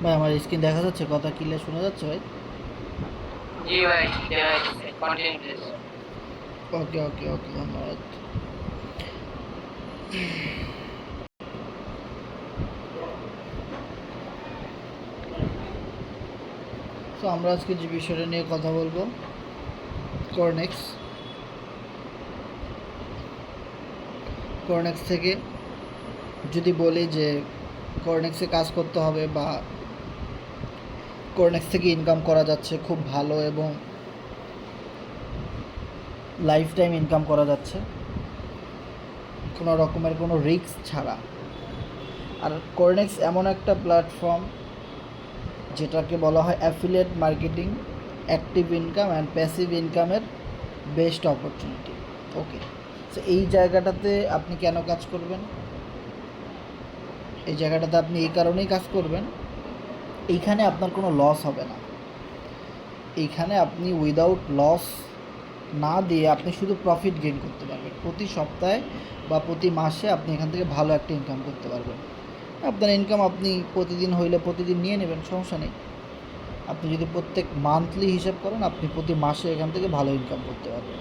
ভাই আমার স্ক্রিন দেখা যাচ্ছে, কথা ক্লিয়ার শোনা যাচ্ছে ভাই? জি ভাই, কন্টিনিউ প্লিজ। ওকে ওকে ওকে, ধন্যবাদ। তো আমরা আজকে যে বিষয়টা নিয়ে কথা বলবো, কর্নেক্স। কর্নেক্স থেকে যদি বলি যে কর্নেক্সে কাজ করতে হবে বা কর্নেক্স থেকে ইনকাম করা যাচ্ছে খুব ভালো এবং লাইফ টাইম ইনকাম করা যাচ্ছে কোনো রকমের কোনো রিস্ক ছাড়া। আর কর্নেক্স এমন একটা প্ল্যাটফর্ম যেটাকে বলা হয় affiliate marketing, active income and passive ইনকামের বেস্ট অপরচুনিটি। ওকে, সো এই জায়গাটাতে আপনি কেন কাজ করবেন? এই জায়গাটাতে আপনি এই কারণেই কাজ করবেন, এইখানে আপনার কোনো লস হবে না। এইখানে আপনি উইদাউট লস না দিয়ে আপনি শুধু প্রফিট গেইন করতে পারবেন। প্রতি সপ্তাহে বা প্রতি মাসে আপনি এখান থেকে ভালো একটা ইনকাম করতে পারবেন। আপনার ইনকাম আপনি প্রতিদিন হইলে প্রতিদিন নিয়ে নেবেন, সমস্যা নেই। আপনি যদি প্রত্যেক মান্থলি হিসাব করেন, আপনি প্রতি মাসে এখান থেকে ভালো ইনকাম করতে পারবেন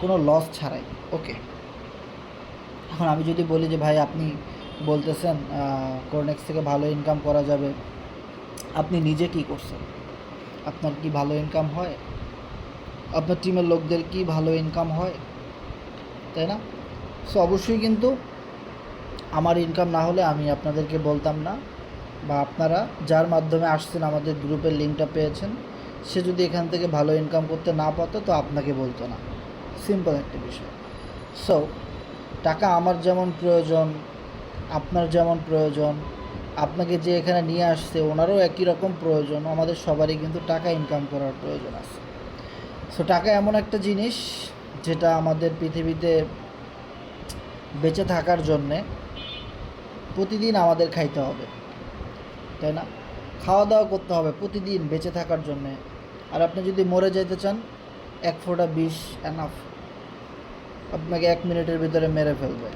কোনো লস ছাড়াই। ওকে, এখন আমি যদি বলি যে ভাই আপনি বলতেছেন কর্নেক্স থেকে ভালো ইনকাম করা যাবে, আপনি নিজে কি করছেন? আপনার কি ভালো ইনকাম হয়? আপনার টিমের লোকদের কি ভালো ইনকাম হয়? তাই না? সো অবশ্যই কিন্তু আমার ইনকাম না হলে আমি আপনাদেরকে বলতাম না, বা আপনারা যার মাধ্যমে আসছেন আমাদের গ্রুপের লিঙ্কটা পেয়েছেন, সে যদি এখান থেকে ভালো ইনকাম করতে না পারতো তো আপনাকে বলতো না। সিম্পল একটা বিষয়। সো টাকা আমার যেমন প্রয়োজন, আপনার যেমন প্রয়োজন, আপনাকে যে এখানে নিয়ে আসছে ওনারও একই রকম প্রয়োজন। আমাদের সবারই কিন্তু টাকা ইনকাম করার প্রয়োজন আছে। সো টাকা এমন একটা জিনিস যেটা আমাদের পৃথিবীতে বেঁচে থাকার জন্যে প্রতিদিন আমাদের খাইতে হবে, তাই না? খাওয়া দাওয়া করতে হবে প্রতিদিন বেঁচে থাকার জন্যে। আর আপনি যদি মরে যেতে চান, এক ফোঁটা বিষ এনাফ, আপনাকে 1 মিনিটের ভিতরে মেরে ফেলবে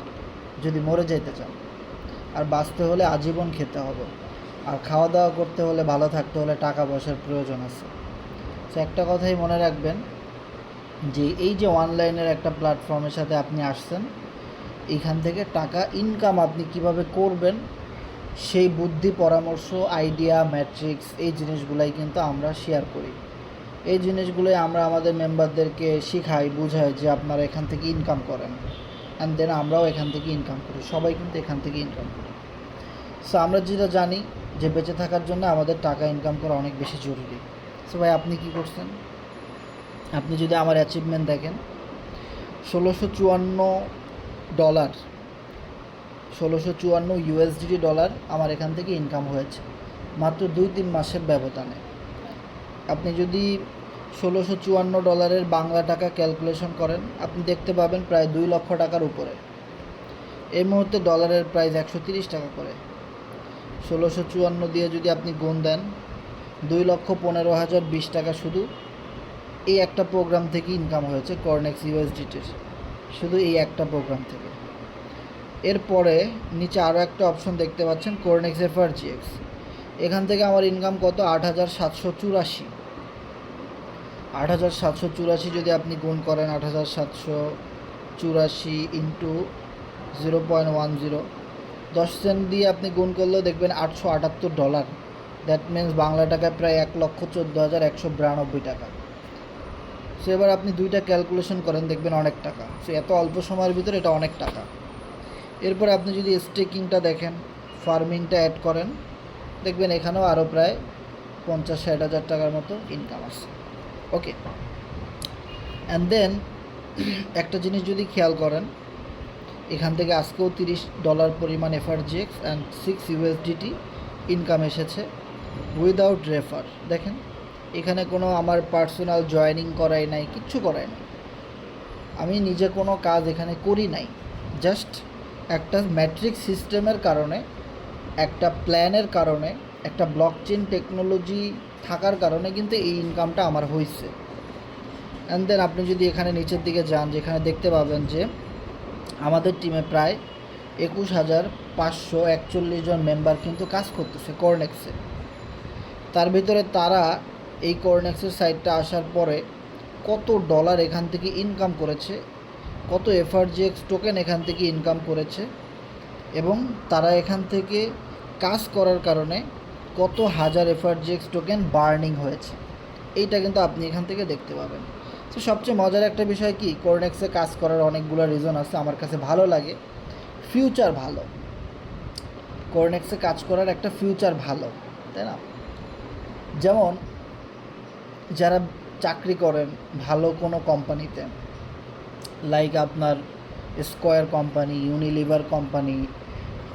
যদি মরে যেতে চান। আর বাঁচতে হলে আজীবন খেতে হবে। আর খাওয়া দাওয়া করতে হলে, ভালো থাকতে হলে টাকা পয়সার প্রয়োজন আছে। সো একটা কথাই মনে রাখবেন যে এই যে অনলাইনের একটা প্ল্যাটফর্মের সাথে আপনি আসছেন, এইখান থেকে টাকা ইনকাম আপনি কিভাবে করবেন সেই বুদ্ধি, পরামর্শ, আইডিয়া, ম্যাট্রিক্স, এই জিনিসগুলাই কিন্তু আমরা শেয়ার করি। এই জিনিসগুলোই আমরা আমাদের মেম্বারদেরকে শেখাই, বুঝাই যে আপনারা এখান থেকে ইনকাম করেন, অ্যান্ড দেন আমরাও এখান থেকে ইনকাম করি। সবাই কিন্তু এখান থেকে ইনকাম করি। সো আমরা যেটা জানি যে বেঁচে থাকার জন্য আমাদের টাকা ইনকাম করা অনেক বেশি জরুরি। সো ভাই আপনি কী করছেন? আপনি যদি আমার অ্যাচিভমেন্ট দেখেন, $1654, 1654 ইউএসডি ডলার আমার এখান থেকে ইনকাম হয়েছে মাত্র 2-3 মাসের ব্যবধানে। আপনি যদি $1654 বাংলা টাকা ক্যালকুলেশন করেন, আপনি দেখতে পাবেন প্রায় 2 লক্ষ টাকার উপরে। এই মুহূর্তে ডলারের প্রাইস 130 টাকা করে। 1654 দিয়ে যদি আপনি গুণ দেন, 2,15,020 টাকা শুধু এই একটা প্রোগ্রাম থেকে ইনকাম হয়েছে কর্নেক্স ইউএসডিটির, শুধু এই একটা প্রোগ্রাম থেকে। এরপরে নিচে আরও একটা অপশন দেখতে পাচ্ছেন, কর্নেক্স এফআরজিএক্স। এখান থেকে আমার ইনকাম কত? 8,784। 8,784 যদি আপনি গুণ করেন, 8,784 ইন্টু 0.10, 10 সেন্ট দিয়ে আপনি গুণ করলেও দেখবেন $878। দ্যাট মিন্স বাংলা টাকায় প্রায় 1,14,192 টাকা। সো এবার আপনি দুইটা ক্যালকুলেশন করেন, দেখবেন অনেক টাকা। সো এত অল্প সময়ের ভিতরে এটা অনেক টাকা। এরপরে আপনি যদি স্টেকিংটা দেখেন, ফার্মিংটা অ্যাড করেন, দেখবেন এখানেও আরও প্রায় 50-60 হাজার টাকার মতো ইনকাম আছে। ওকে, অ্যান্ড দেন একটা জিনিস যদি খেয়াল করেন, এখান থেকে আজকেও $30 পরিমাণ এফআরজিএক্স অ্যান্ড 6 ইউএসডিটি ইনকাম এসেছে উইদাউট রেফার। দেখেন এখানে কোনো আমার পার্সোনাল জয়েনিং করাই নাই, কিচ্ছু করাই নাই, আমি নিজে কোনো কাজ এখানে করি নাই। জাস্ট একটা ম্যাট্রিক্স সিস্টেমের কারণে, একটা প্ল্যানের কারণে, একটা ব্লকচেন টেকনোলজি থাকার কারণে কিন্তু এই ইনকামটা আমার হয়েছে। অ্যান্ড দেন আপনি যদি এখানে নিচের দিকে যান, যেখানে দেখতে পাবেন যে আমাদের টিমে প্রায় 21,541 জন মেম্বার কিন্তু কাজ করতেছে কর্নেক্সে। তার ভিতরে তারা এই কর্নেক্সের সাইটটা আসার পরে কত ডলার এখান থেকে ইনকাম করেছে, কত এফআরজিএক্স টোকেন এখান থেকে ইনকাম করেছে, এবং তারা এখান থেকে কাজ করার কারণে কত হাজার এফআরজিএক্স টোকেন বার্নিং হয়েছে, এইটা কিন্তু আপনি এখান থেকে দেখতে পাবেন। তো সবচেয়ে মজার একটা বিষয় কি, কর্নেক্সে কাজ করার অনেকগুলো রিজন আছে, আমার কাছে ভালো লাগে, ফিউচার ভালো, কর্নেক্সে কাজ করার একটা ফিউচার ভালো, তাই না? যেমন যারা চাকরি করেন ভালো কোনো কোম্পানিতে, লাইক আপনার square company, Unilever company,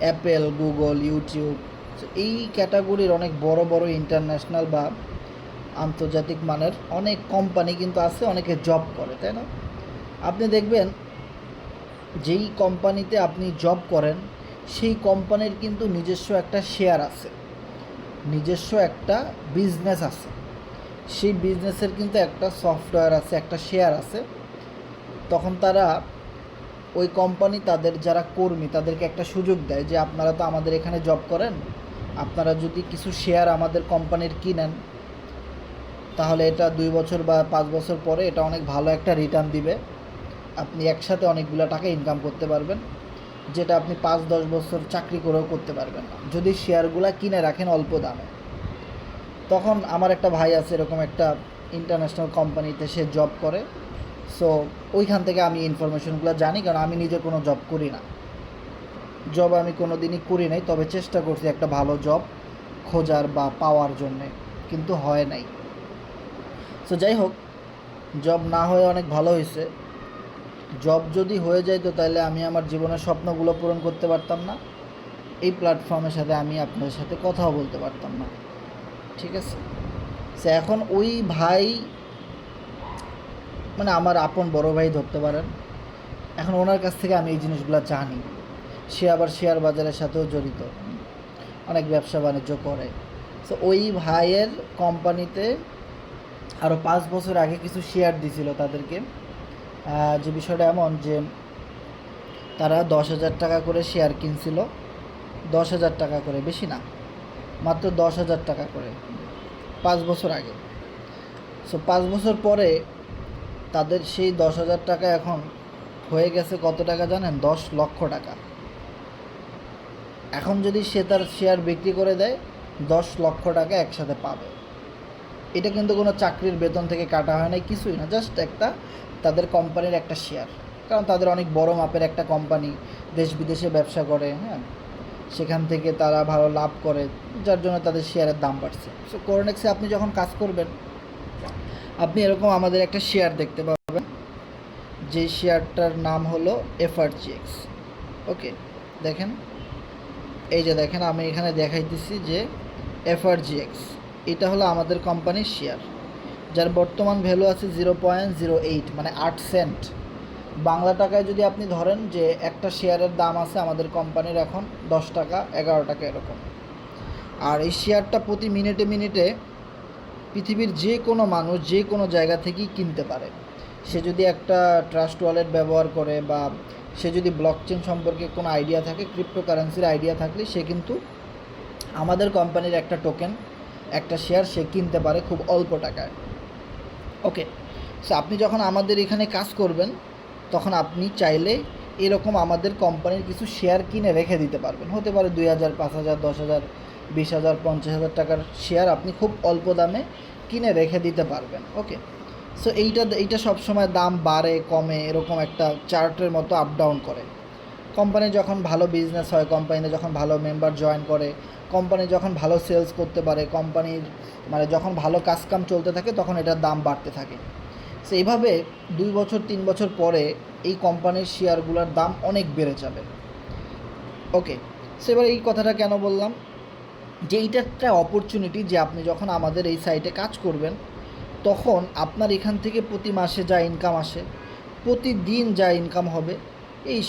Apple, Google, YouTube, এই ক্যাটাগরির অনেক বড় বড় ইন্টারন্যাশনাল বা আন্তর্জাতিক মানের অনেক কোম্পানি কিন্তু আছে, অনেকে জব করে, তাই না? আপনি দেখবেন যেই কোম্পানিতে আপনি জব করেন সেই কোম্পানির কিন্তু নিজস্ব একটা শেয়ার আছে, নিজস্ব একটা বিজনেস আছে, সেই বিজনেসের কিন্তু একটা সফটওয়্যার আছে, একটা শেয়ার আছে। তখন তারা ওই কোম্পানি তাদের যারা কর্মী তাদেরকে একটা সুযোগ দেয় যে আপনারা তো আমাদের এখানে জব করেন, আপনারা যদি কিছু শেয়ার আমাদের কোম্পানির কিনেন তাহলে এটা 2 বছর বা 5 বছর পরে এটা অনেক ভালো একটা রিটার্ন দিবে, আপনি একসাথে অনেকগুলো টাকা ইনকাম করতে পারবেন, যেটা আপনি 5-10 বছর চাকরি করেও করতে পারবেন না যদি শেয়ারগুলো কিনে রাখেন অল্প দামে। তখন আমার একটা ভাই আছে এরকম একটা ইন্টারন্যাশনাল কোম্পানিতে, সে জব করে। সো ওইখান থেকে আমি ইনফরমেশনগুলো জানি, কারণ আমি নিজে কোনো জব করি না, জব আমি কোনো দিনই করি নাই, তবে চেষ্টা করছি একটা ভালো জব খোঁজার বা পাওয়ার জন্যে, কিন্তু হয় নাই। সো যাই হোক, জব না হয়ে অনেক ভালো হয়েছে। জব যদি হয়ে যাইতো তাহলে আমি আমার জীবনের স্বপ্নগুলো পূরণ করতে পারতাম না, এই প্ল্যাটফর্মের সাথে আমি আপনাদের সাথে কথাও বলতে পারতাম না, ঠিক আছে? সে এখন ওই ভাই মানে আমার আপন বড় ভাই ধরতে পারেন, এখন ওনার কাছ থেকে আমি এই জিনিসগুলো জানি। সে আবার শেয়ার বাজারের সাথেও জড়িত, অনেক ব্যবসা বাণিজ্য করে। সো ওই ভাইয়ের কোম্পানিতে আরও 5 বছর আগে কিছু শেয়ার দিছিল তাদেরকে, যে বিষয়টা এমন যে তারা 10,000 টাকা করে শেয়ার কিনছিল, 10,000 টাকা করে, বেশি না, মাত্র 10,000 টাকা করে 5 বছর আগে। সো 5 বছর পরে তাদের সেই 10,000 টাকা এখন হয়ে গেছে কত টাকা জানেন? 10 লক্ষ টাকা। এখন যদি সে তার শেয়ার বিক্রি করে দেয় 10 লক্ষ টাকা একসাথে পাবে। এটা কিন্তু কোনো চাকরির বেতন থেকে কাটা হয় না, কিছুই না, জাস্ট একটা তাদের কোম্পানির একটা শেয়ার, কারণ তাদের অনেক বড় মাপের একটা কোম্পানি, দেশ বিদেশে ব্যবসা করে, হ্যাঁ, সেখান থেকে তারা ভালো লাভ করে, যার জন্য তাদের শেয়ারের দাম বাড়ছে। সো কর্নেক্সে আপনি যখন কাজ করবেন আপনি এরকম আমাদের একটা শেয়ার দেখতে পাবেন, যে শেয়ারটার নাম হলো এফআরজিএক্স। ওকে, দেখেন, এই যে দেখেন আমি এখানে দেখাইতেছি যে এফআরজিএক্স, এটা হলো আমাদের কোম্পানির শেয়ার, যার বর্তমান ভ্যালু আছে 0.08 মানে 8 সেন্ট। বাংলা টাকায় যদি আপনি ধরেন যে একটা শেয়ারের দাম আছে আমাদের কোম্পানির এখন 10 টাকা 11 টাকা এরকম। আর এই শেয়ারটা প্রতি মিনিটে মিনিটে পৃথিবীর যে কোনো মানুষ যে কোনো জায়গা থেকেই কিনতে পারে। সে যদি একটা ট্রাস্ট ওয়ালেট ব্যবহার করে বা সে যদি ব্লকচেন সম্পর্কে কোনো আইডিয়া থাকে, ক্রিপ্টোকারেন্সির আইডিয়া থাকলে সে কিন্তু আমাদের কোম্পানির একটা টোকেন, একটা শেয়ার সে কিনতে পারে খুব অল্প টাকায়। ওকে, সো আপনি যখন আমাদের এখানে কাজ করবেন তখন আপনি চাইলে এরকম আমাদের কোম্পানির কিছু শেয়ার কিনে রেখে দিতে পারবেন। হতে পারে 2,000, 5,000, 10,000, 20,000, 50,000 টাকার শেয়ার আপনি খুব অল্প দামে কিনে রেখে দিতে পারবেন। ওকে, সো এইটা সবসময় দাম বাড়ে কমে, এরকম একটা চার্টের মতো আপ ডাউন করে। কোম্পানি যখন ভালো বিজনেস হয়, কোম্পানিতে যখন ভালো মেম্বার জয়েন করে, কোম্পানি যখন ভালো সেলস করতে পারে, কোম্পানির মানে যখন ভালো কাজকাম চলতে থাকে তখন এটার দাম বাড়তে থাকে। সো এইভাবে 2 বছর 3 বছর পরে এই কোম্পানির শেয়ারগুলোর দাম অনেক বেড়ে যাবে। ওকে, সো এবার এই কথাটা কেন বললাম, যে এইটা একটা অপরচুনিটি, যে আপনি যখন আমাদের এই সাইটে কাজ করবেন তখন আপনার এখান থেকে প্রতি মাসে যা ইনকাম আসে, প্রতিদিন যা ইনকাম হবে,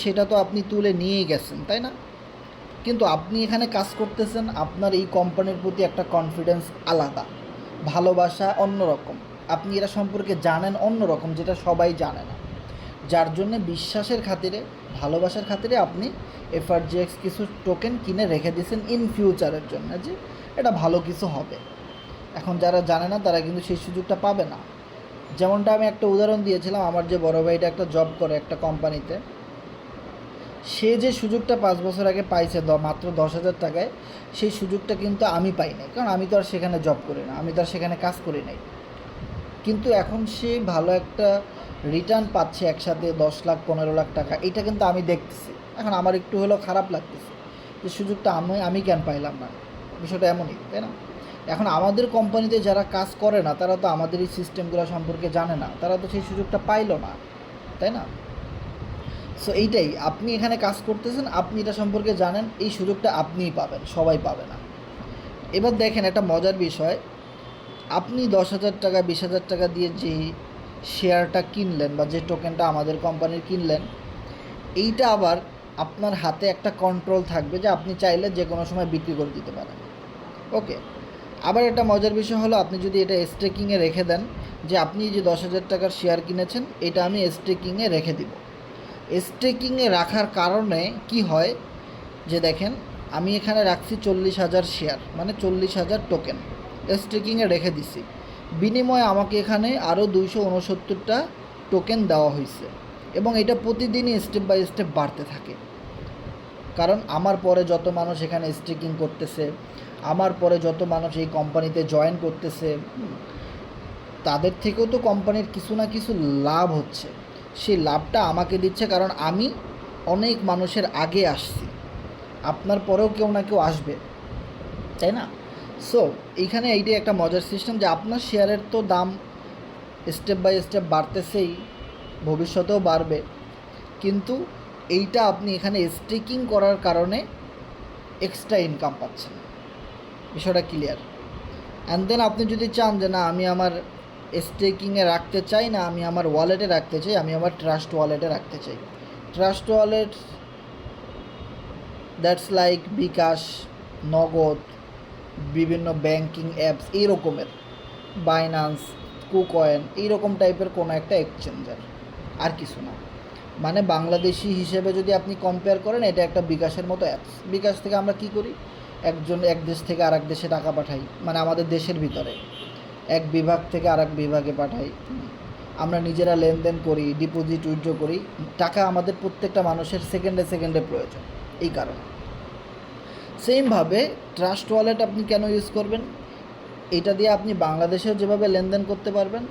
সেটা তো আপনি তুলে নিয়েই গেছেন, তাই না? কিন্তু আপনি এখানে কাজ করতেছেন, আপনার এই কোম্পানির প্রতি একটা কনফিডেন্স আলাদা, ভালোবাসা অন্যরকম, আপনি এরা সম্পর্কে জানেন অন্যরকম, যেটা সবাই জানে না, যার জন্যে বিশ্বাসের খাতিরে ভালোবাসার খাতিরে আপনি এফআরজিএক্স কিছু টোকেন কিনে রেখে দিয়েছেন ইন ফিউচারের জন্য, যে এটা ভালো কিছু হবে। এখন যারা জানে না তারা কিন্তু সেই সুযোগটা পাবে না। যেমনটা আমি একটা উদাহরণ দিয়েছিলাম, আমার যে বড় ভাইটা একটা জব করে একটা কোম্পানিতে, সে যে সুযোগটা 5 বছর আগে পাইছে মাত্র 10,000 টাকায়, সেই সুযোগটা কিন্তু আমি পাই নাই, কারণ আমি তো আর সেখানে জব করি না, আমি তো আর সেখানে কাজ করি নাই। কিন্তু এখন সে ভালো একটা রিটার্ন পাচ্ছে একসাথে 10 লাখ 15 লাখ টাকা, এটা কিন্তু আমি দেখতেছি। এখন আমার একটু হলেও খারাপ লাগতেছে যে সুযোগটা আমি কেন পাইলাম না, বিষয়টা এমনই, তাই না? এখন আমাদের কোম্পানিতে যারা কাজ করে না তারা তো আমাদের এই সিস্টেমগুলো সম্পর্কে জানে না, তারা তো সেই সুযোগটা পাইলো না, তাই না? সো এইটাই, আপনি এখানে কাজ করতেছেন, আপনি এটা সম্পর্কে জানেন, এই সুযোগটা আপনিই পাবেন, সবাই পাবে না। এবার দেখেন একটা মজার বিষয়, আপনি 10,000 টাকা 20,000 টাকা দিয়ে যে শেয়ারটা কিনলেন বা যে টোকেনটা আমাদের কোম্পানির কিনলেন, এইটা আবার আপনার হাতে একটা কন্ট্রোল থাকবে যে আপনি চাইলে যে কোনো সময় বিক্রি করে দিতে পারেন। ওকে, আবার একটা মজার বিষয় হলো, আপনি যদি এটা স্টেকিংয়ে রেখে দেন, যে আপনি যে 10,000 টাকার শেয়ার কিনেছেন এটা আমি স্টেকিংয়ে রেখে দিব। স্টেকিংয়ে রাখার কারণে কি হয়, যে দেখেন আমি এখানে রাখছি 40,000 শেয়ার, মানে 40,000 টোকেন স্টেকিংয়ে রেখে দিছি, বিনিময়ে আমাকে এখানে আরও 269টা টোকেন দেওয়া হয়েছে, এবং এটা প্রতিদিনই স্টেপ বাই স্টেপ বাড়তে থাকে। কারণ আমার পরে যত মানুষ এখানে স্টেকিং করতেছে, আমার পরে যত মানুষ এই কোম্পানিতে জয়েন করতেছে, তাদের থেকেও তো কোম্পানির কিছু না কিছু লাভ হচ্ছে, সেই লাভটা আমাকে দিচ্ছে, কারণ আমি অনেক মানুষের আগে আসছি, আপনার পরেও কেউ না কেউ আসবে, তাই না? সো এইখানে এইটাই একটা মজার সিস্টেম, যে আপনার শেয়ারের তো দাম স্টেপ বাই স্টেপ বাড়তেছেই, ভবিষ্যতেও বাড়বে, কিন্তু এইটা আপনি এখানে স্টেকিং করার কারণে এক্সট্রা ইনকাম পাচ্ছেন। বিষয়টা ক্লিয়ার? অ্যান্ড দেন আপনি যদি চান যে না আমি আমার স্টেকিংয়ে রাখতে চাই না, আমি আমার ওয়ালেটে রাখতে চাই, আমি আমার ট্রাস্ট ওয়ালেটে রাখতে চাই। ট্রাস্ট ওয়ালেট দ্যাটস লাইক বিকাশ, নগদ, বিভিন্ন ব্যাংকিং অ্যাপস, এই রকমের, বাইন্যান্স, কুকয়েন, এইরকম টাইপের কোনো একটা এক্সচেঞ্জার, আর কিছু না। মানে বাংলাদেশি হিসেবে যদি আপনি কম্পেয়ার করেন, এটা একটা বিকাশের মতো অ্যাপস। বিকাশ থেকে আমরা কি করি, এক দেশ থেকে আরেক দেশে টাকা পাঠাই, মানে আমাদের দেশের ভিতরে এক বিভাগ থেকে আরেক বিভাগে পাঠাই, আমরা নিজেরা লেনদেন করি, ডিপোজিট উইথড্র করি, টাকা আমাদের প্রত্যেকটা মানুষের সেকেন্ডে সেকেন্ডে প্রয়োজন, এই কারণে। সেমভাবে ট্রাস্ট ওয়ালেট আপনি কেন ইউজ করবেন, এটা দিয়ে আপনি বাংলাদেশেও যেভাবে লেনদেন করতে পারবেন,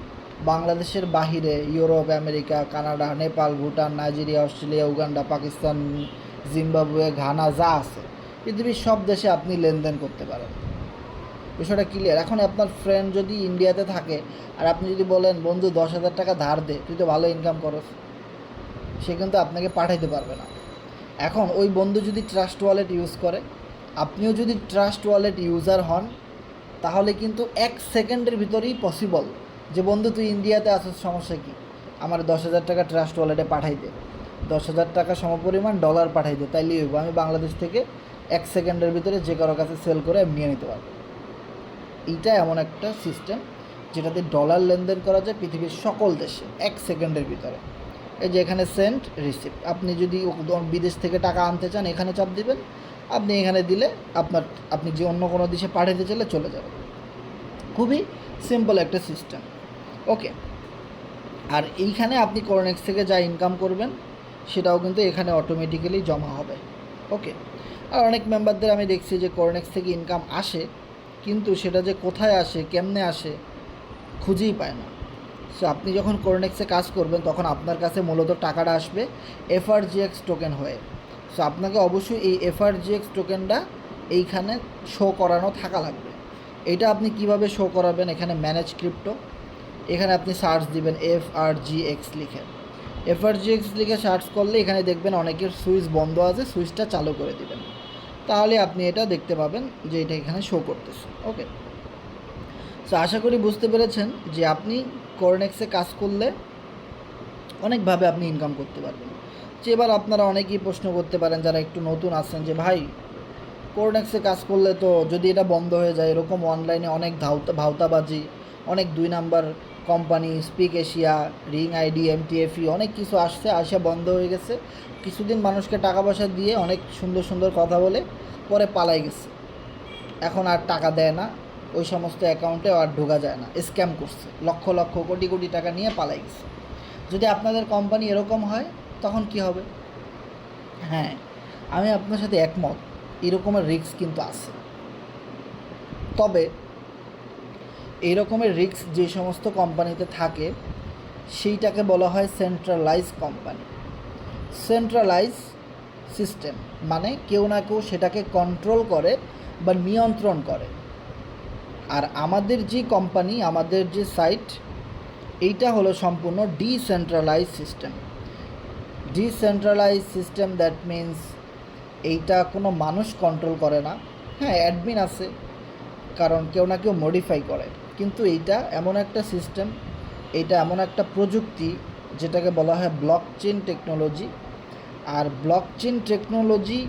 বাংলাদেশের বাহিরে Europe, America, Canada, Nepal, Bhutan, Nigeria, Australia, Uganda, Pakistan, Zimbabwe, Ghana, যা আছে পৃথিবীর সব দেশে আপনি লেনদেন করতে পারেন। বিষয়টা ক্লিয়ার? এখন আপনার ফ্রেন্ড যদি ইন্ডিয়াতে থাকে আর আপনি যদি বলেন বন্ধু 10,000 টাকা ধার দে, তুই তো ভালো ইনকাম করস, সে কিন্তু আপনাকে পাঠাইতে পারবে না। এখন ওই বন্ধু যদি ট্রাস্ট ওয়ালেট ইউজ করে, আপনিও যদি ট্রাস্ট ওয়ালেট ইউজার হন, তাহলে কিন্তু 1 সেকেন্ডের ভিতরেই পসিবল যে বন্ধু তুই ইন্ডিয়াতে আসিস, সমস্যা কি, আমার 10,000 টাকা ট্রাস্ট ওয়ালেটে পাঠাই দে, 10,000 টাকা সমপরিমাণ ডলার পাঠাই দে, তাইলেই হইব, আমি বাংলাদেশ থেকে 1 সেকেন্ডের ভিতরে যে কারো কাছে সেল করে আমি নিয়ে নিতে পারবো। এইটা এমন একটা সিস্টেম যেটাতে ডলার লেনদেন করা যায় পৃথিবীর সকল দেশে 1 সেকেন্ডের ভিতরে। এই যে এখানে সেন্ড রিসিপ্ট, আপনি যদি বিদেশ থেকে টাকা আনতে চান এখানে চাপ দিবেন, আপনি এখানে দিলে আপনি যে অন্য কোনো দেশে পাঠাতে চাইলে চলে যাবে। খুবই সিম্পল একটা সিস্টেম। ওকে, আর এইখানে আপনি কর্নেক্স থেকে যা ইনকাম করবেন সেটাও কিন্তু এখানে অটোমেটিক্যালি জমা হবে। ওকে, আর অনেক মেম্বারদের আমি দেখছি যে কর্নেক্স থেকে ইনকাম আসে, কিন্তু সেটা যে কোথায় আসে, কেমনে আসে, খুঁজেই পায় না। সো আপনি যখন কর্নেক্সে কাজ করবেন তখন আপনার কাছে মূলত টাকাটা আসবে এফআরজিএক্স টোকেন হয়ে। সো আপনাকে অবশ্যই এই এফআরজিএক্স টোকেনটা এইখানে শো করানো থাকা লাগবে। এটা আপনি কিভাবে শো করাবেন, এখানে ম্যানেজ ক্রিপ্টো, এখানে আপনি সার্চ দিবেন এফআরজিএক্স লিখে, এফআরজিএক্স লিখে সার্চ করলে এখানে দেখবেন অনেকের সুইচ বন্ধ আছে, সুইচটা চালু করে দিবেন, তাহলে আপনি এটা দেখতে পাবেন যে এটা এখানে শো করতেছে। ওকে, সো আশা করি বুঝতে পেরেছেন যে আপনি কর্নেক্সে কাজ করলে অনেকভাবে আপনি ইনকাম করতে পারবেন। যে এবার আপনারা অনেকেই প্রশ্ন করতে পারেন যারা একটু নতুন আছেন, যে ভাই কর্নেক্সে কাজ করলে তো যদি এটা বন্ধ হয়ে যায়, এরকম অনলাইনে অনেক ভাওতাবাজি, অনেক 2 number company, speak Asia, ring ID, MTFE অনেক কিছু আসছে, আসা বন্ধ হয়ে গেছে। কিছুদিন মানুষকে টাকা পয়সা দিয়ে অনেক সুন্দর সুন্দর কথা বলে পরে পালাই গেছে। এখন আর টাকা দেয় না, ওই সমস্ত অ্যাকাউন্টে আর ঢোকা যায় না, স্ক্যাম করছে, লক্ষ লক্ষ কোটি কোটি টাকা নিয়ে পালাই গেছে। যদি আপনাদের কোম্পানি এরকম হয় তখন কি হবে? হ্যাঁ, আমি আপনার সাথে একমত, এরকমের রিস্ক কিন্তু আছে। তবে এই রকমের রিস্ক যে সমস্ত কোম্পানিতে থাকে সেইটাকে বলা হয় সেন্ট্রালাইজ কোম্পানি, সেন্ট্রালাইজ সিস্টেম, মানে কেউ না কেউ সেটাকে কন্ট্রোল করে বা নিয়ন্ত্রণ করে। আর আমাদের যে কোম্পানি, আমাদের যে সাইট, এইটা হলো সম্পূর্ণ decentralize system. Decentralize system that means এইটা কোনো মানুষ কন্ট্রোল করে না। হ্যাঁ, অ্যাডমিন আছে, কারণ কেউ না কেউ মডিফাই করে, কিন্তু এইটা এমন একটা সিস্টেম, এইটা এমন একটা প্রযুক্তি যেটাকে বলা হয় ব্লকচেন টেকনোলজি। আর ব্লকচেন টেকনোলজি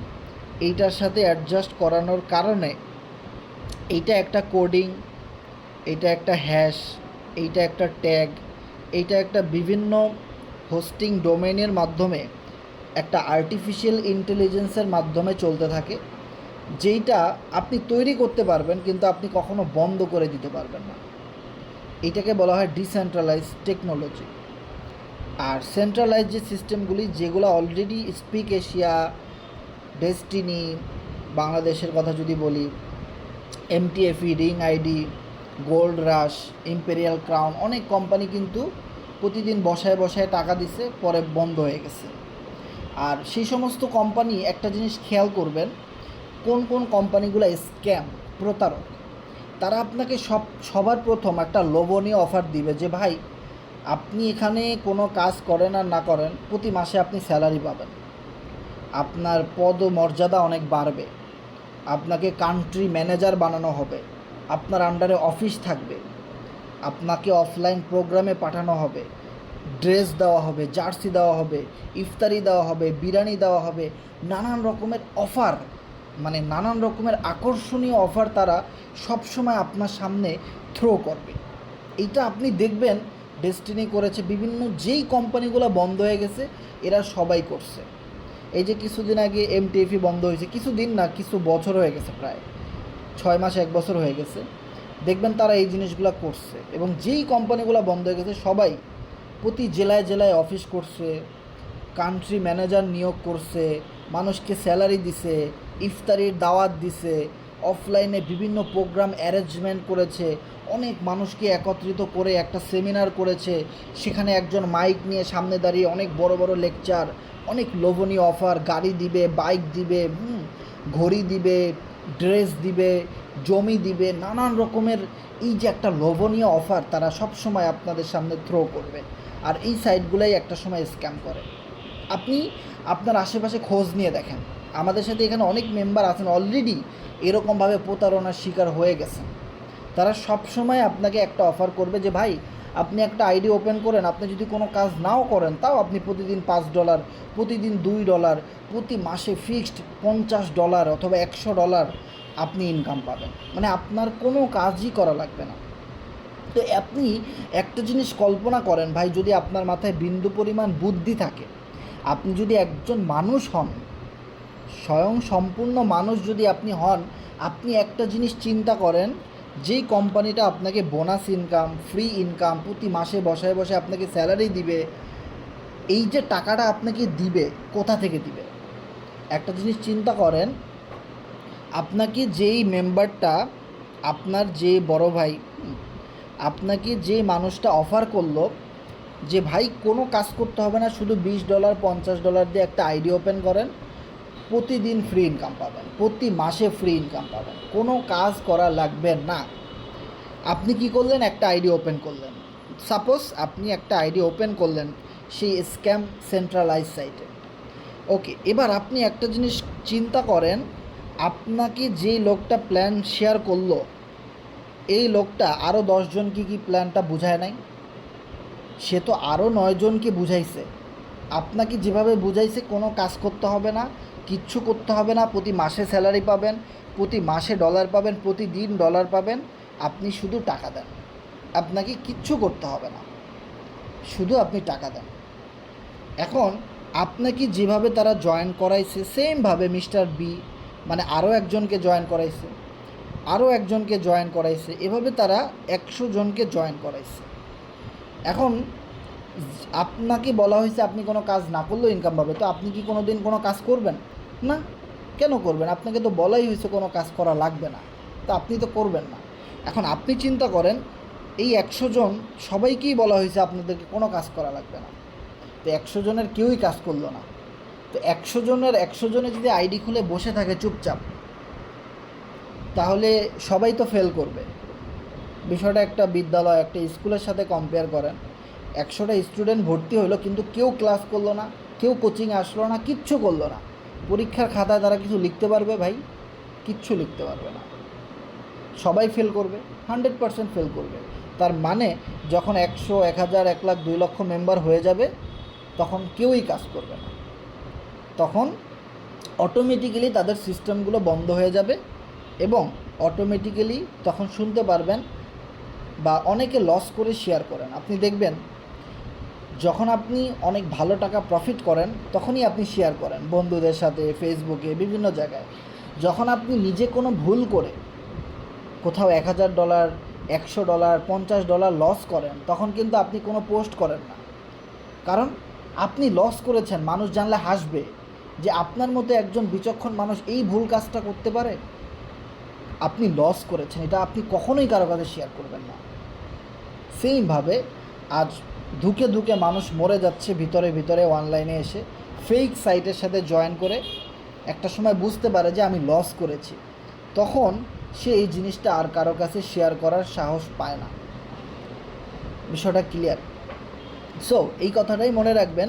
এইটার সাথে অ্যাডজাস্ট করানোর কারণে এইটা একটা কোডিং, এইটা একটা হ্যাশ, এইটা একটা ট্যাগ, এইটা একটা বিভিন্ন হোস্টিং ডোমেনের মাধ্যমে একটা আর্টিফিশিয়াল ইন্টেলিজেন্সের মাধ্যমে চলতে থাকে, যেইটা আপনি তৈরি করতে পারবেন কিন্তু আপনি কখনো বন্ধ করে দিতে পারবেন না। এইটাকে বলা হয় ডিসেন্ট্রালাইজ টেকনোলজি। আর সেন্ট্রালাইজ যে সিস্টেমগুলি, যেগুলো অলরেডি স্পিক এশিয়া, ডেস্টিনি, বাংলাদেশের কথা যদি বলি, এমটিএফই, রিং আইডি, গোল্ড রাশ, ইম্পেরিয়াল ক্রাউন, অনেক কোম্পানি কিন্তু প্রতিদিন বসায় বসায় টাকা দিছে, পরে বন্ধ হয়ে গেছে। আর সেই সমস্ত কোম্পানি একটা জিনিস খেয়াল করবেন, কোন কোন কোম্পানিগুলো স্ক্যাম, প্রতারক, তারা আপনাকে সবার প্রথম একটা লোভনীয় অফার দিবে যে ভাই আপনি এখানে কোনো কাজ করেন আর না করেন, প্রতি মাসে আপনি স্যালারি পাবেন, আপনার পদ ও মর্যাদা অনেক বাড়বে, আপনাকে কান্ট্রি ম্যানেজার বানানো হবে, আপনার আন্ডারে অফিস থাকবে, আপনাকে অফলাইন প্রোগ্রামে পাঠানো হবে, ড্রেস দেওয়া হবে, জার্সি দেওয়া হবে, ইফতারি দেওয়া হবে, বিরিয়ানি দেওয়া হবে, নানান রকমের অফার, মানে নানান রকমের আকর্ষণীয় অফার তারা সবসময় আপনার সামনে থ্রো করবে। এইটা আপনি দেখবেন ডেস্টিনি করেছে, বিভিন্ন যেই কোম্পানিগুলো বন্ধ হয়ে গেছে এরা সবাই করছে। এই যে কিছুদিন আগে এমটিএফই বন্ধ হয়েছে, কিছুদিন না কিছু বছর হয়ে গেছে, প্রায় 6 মাস 1 বছর হয়ে গেছে, দেখবেন তারা এই জিনিসগুলো করছে। এবং যেই কোম্পানিগুলো বন্ধ হয়ে গেছে সবাই প্রতি জেলায় জেলায় অফিস করছে, কান্ট্রি ম্যানেজার নিয়োগ করছে, মানুষকে স্যালারি দিছে, ইফতারির দাওয়াত দিছে, অফলাইনে বিভিন্ন প্রোগ্রাম অ্যারেঞ্জমেন্ট করেছে, অনেক মানুষকে একত্রিত করে একটা সেমিনার করেছে, সেখানে একজন মাইক নিয়ে সামনে দাঁড়িয়ে অনেক বড় বড় লেকচার, অনেক লোভনীয় অফার, গাড়ি দিবে, বাইক দিবে, ঘড়ি দিবে, ড্রেস দিবে, জমি দিবে, নানান রকমের এই যে একটা লোভনীয় অফার তারা সব সময় আপনাদের সামনে থ্রো করবে। আর এই সাইটগুলোই একটা সময় স্ক্যাম করে। আপনি আপনার আশেপাশে খোঁজ নিয়ে দেখেন, আমাদের সাথে এখানে অনেক মেম্বার আছেন অলরেডি এরকমভাবে প্রতারণার শিকার হয়ে গেছেন। তারা সব সময় আপনাকে একটা অফার করবে যে ভাই আপনি একটা আইডি ওপেন করেন, আপনি যদি কোনো কাজ নাও করেন তাও আপনি প্রতিদিন $5, প্রতিদিন $2, প্রতি মাসে ফিক্সড $50 অথবা $100 আপনি ইনকাম পাবেন, মানে আপনার কোনো কাজই করা লাগবে না। তো আপনি একটা জিনিস কল্পনা করেন ভাই, যদি আপনার মাথায় বিন্দু পরিমাণ বুদ্ধি থাকে, আপনি যদি একজন মানুষ হন, স্বয়ং সম্পূর্ণ মানুষ যদি আপনি হন, আপনি একটা জিনিস চিন্তা করেন, যেই কোম্পানিটা আপনাকে বোনাস ইনকাম, ফ্রি ইনকাম, প্রতি মাসে বসায় বসে আপনাকে স্যালারি দিবে, এই যে টাকাটা আপনাকে দিবে কোথা থেকে দিবে? একটা জিনিস চিন্তা করেন, আপনাকে যেই মেম্বারটা, আপনার যে বড় ভাই, আপনাকে যে মানুষটা অফার করলো যে ভাই কোনো কাজ করতে হবে না, শুধু $20 $50 দিয়ে একটা আইডি ওপেন করেন, প্রতিদিন ফ্রি ইনকাম পাবেন, প্রতি মাসে ফ্রি ইনকাম পাবেন, কোনো কাজ করা লাগবে না। আপনি কি করলেন? একটা আইডি ওপেন করলেন। সাপোজ আপনি একটা আইডি ওপেন করলেন সেই স্ক্যাম সেন্ট্রালাইজ সাইটে। ওকে, এবার আপনি একটা জিনিস চিন্তা করেন, আপনাকে যেই লোকটা প্ল্যান শেয়ার করলো, এই লোকটা আরও 10 জনকে কি প্ল্যানটা বুঝায় নাই? সে তো আরও 9 জনকে বুঝাইছে। আপনাকে যেভাবে বুঝাইছে কোনো কাজ করতে হবে না, কিচ্ছু করতে হবে না, প্রতি মাসে স্যালারি পাবেন, প্রতি মাসে ডলার পাবেন, প্রতিদিন ডলার পাবেন, আপনি শুধু টাকা দেন। আপনাকে কিচ্ছু করতে হবে না, শুধু আপনি টাকা দেন। এখন আপনাকে যেভাবে তারা জয়েন করাইছে সেমভাবে মিস্টার বি মানে আরও একজনকে জয়েন করাইছে, আরও একজনকে জয়েন করাইছে, এভাবে তারা 100 জনকে জয়েন করাইছে। এখন আপনাকে বলা হয়েছে আপনি কোনো কাজ না করলেও ইনকাম পাবে, তো আপনি কি কোনো দিন কোনো কাজ করবেন না? কেন করবেন? আপনাকে তো বলাই হয়েছে কোনো কাজ করা লাগবে না, তো আপনি তো করবেন না। এখন আপনি চিন্তা করেন, এই 100 জন সবাইকেই বলা হয়েছে আপনাদেরকে কোনো কাজ করা লাগবে না, তো 100 জনের কেউই কাজ করলো না। তো 100 জনের 100 জনে যদি আইডি খুলে বসে থাকে চুপচাপ, তাহলে সবাই তো ফেল করবে। বিষয়টা একটা বিদ্যালয়, একটা স্কুলের সাথে কম্পেয়ার করেন। 100টা স্টুডেন্ট ভর্তি হলো, কিন্তু কেউ ক্লাস করলো না, কেউ কোচিংয়ে আসলো না, কিচ্ছু করলো না। পরীক্ষার খাতায় তারা কিছু লিখতে পারবে ভাই? কিচ্ছু লিখতে পারবে না, সবাই ফেল করবে, 100% ফেল করবে। তার মানে যখন 100, 1000, 1 লাখ, 2 লক্ষ মেম্বার হয়ে যাবে, তখন কেউই কাজ করবে না। তখন অটোমেটিক্যালি তাদের সিস্টেমগুলো বন্ধ হয়ে যাবে, এবং অটোমেটিক্যালি তখন শুনতে পারবেন, বা অনেকে লস করে শেয়ার করেন। আপনি দেখবেন যখন আপনি অনেক ভালো টাকা প্রফিট করেন তখনই আপনি শেয়ার করেন বন্ধুদের সাথে, ফেসবুকে, বিভিন্ন জায়গায়। যখন আপনি নিজে কোনো ভুল করে কোথাও $1000, $100, $50 লস করেন, তখন কিন্তু আপনি কোনো পোস্ট করেন না, কারণ আপনি লস করেছেন। মানুষ জানলে হাসবে যে আপনার মতো একজন বিচক্ষণ মানুষ এই ভুল কাজটা করতে পারে। আপনি লস করেছেন, এটা আপনি কখনোই কারো কাছে শেয়ার করবেন না। সেইমভাবে আজ ধুকে ধুকে মানুষ মরে যাচ্ছে ভিতরে ভিতরে অনলাইনে এসে ফেক সাইটের সাথে জয়েন করে। একটা সময় বুঝতে পারে যে আমি লস করেছি, তখন সে এই জিনিসটা আর কারো কাছে শেয়ার করার সাহস পায় না। বিষয়টা ক্লিয়ার? সো এই কথাটাই মনে রাখবেন,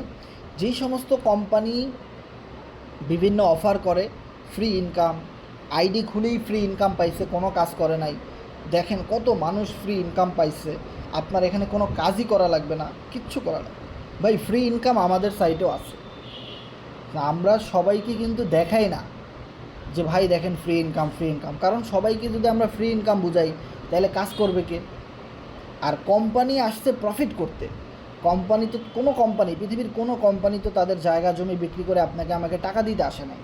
যেই সমস্ত কোম্পানি বিভিন্ন অফার করে ফ্রি ইনকাম, আইডি খুলেই ফ্রি ইনকাম পাইছে, কোনো কাজ করে নাই, দেখেন কত মানুষ ফ্রি ইনকাম পাইছে। আপনার এখানে কোনো কাজই করা লাগবে না, কিচ্ছু করা লাগবে ভাই। ফ্রি ইনকাম আমাদের সাইটেও আছে, আমরা সবাইকে কিন্তু দেখাই না যে ভাই দেখেন ফ্রি ইনকাম, ফ্রি ইনকাম। কারণ সবাইকে যদি আমরা ফ্রি ইনকাম বুঝাই, তাহলে কাজ করবে কে? আর কোম্পানি আসছে প্রফিট করতে। কোম্পানি তো, কোনো কোম্পানি, পৃথিবীর কোনো কোম্পানি তো তাদের জায়গা জমি বিক্রি করে আপনাকে আমাকে টাকা দিতে আসে নাই।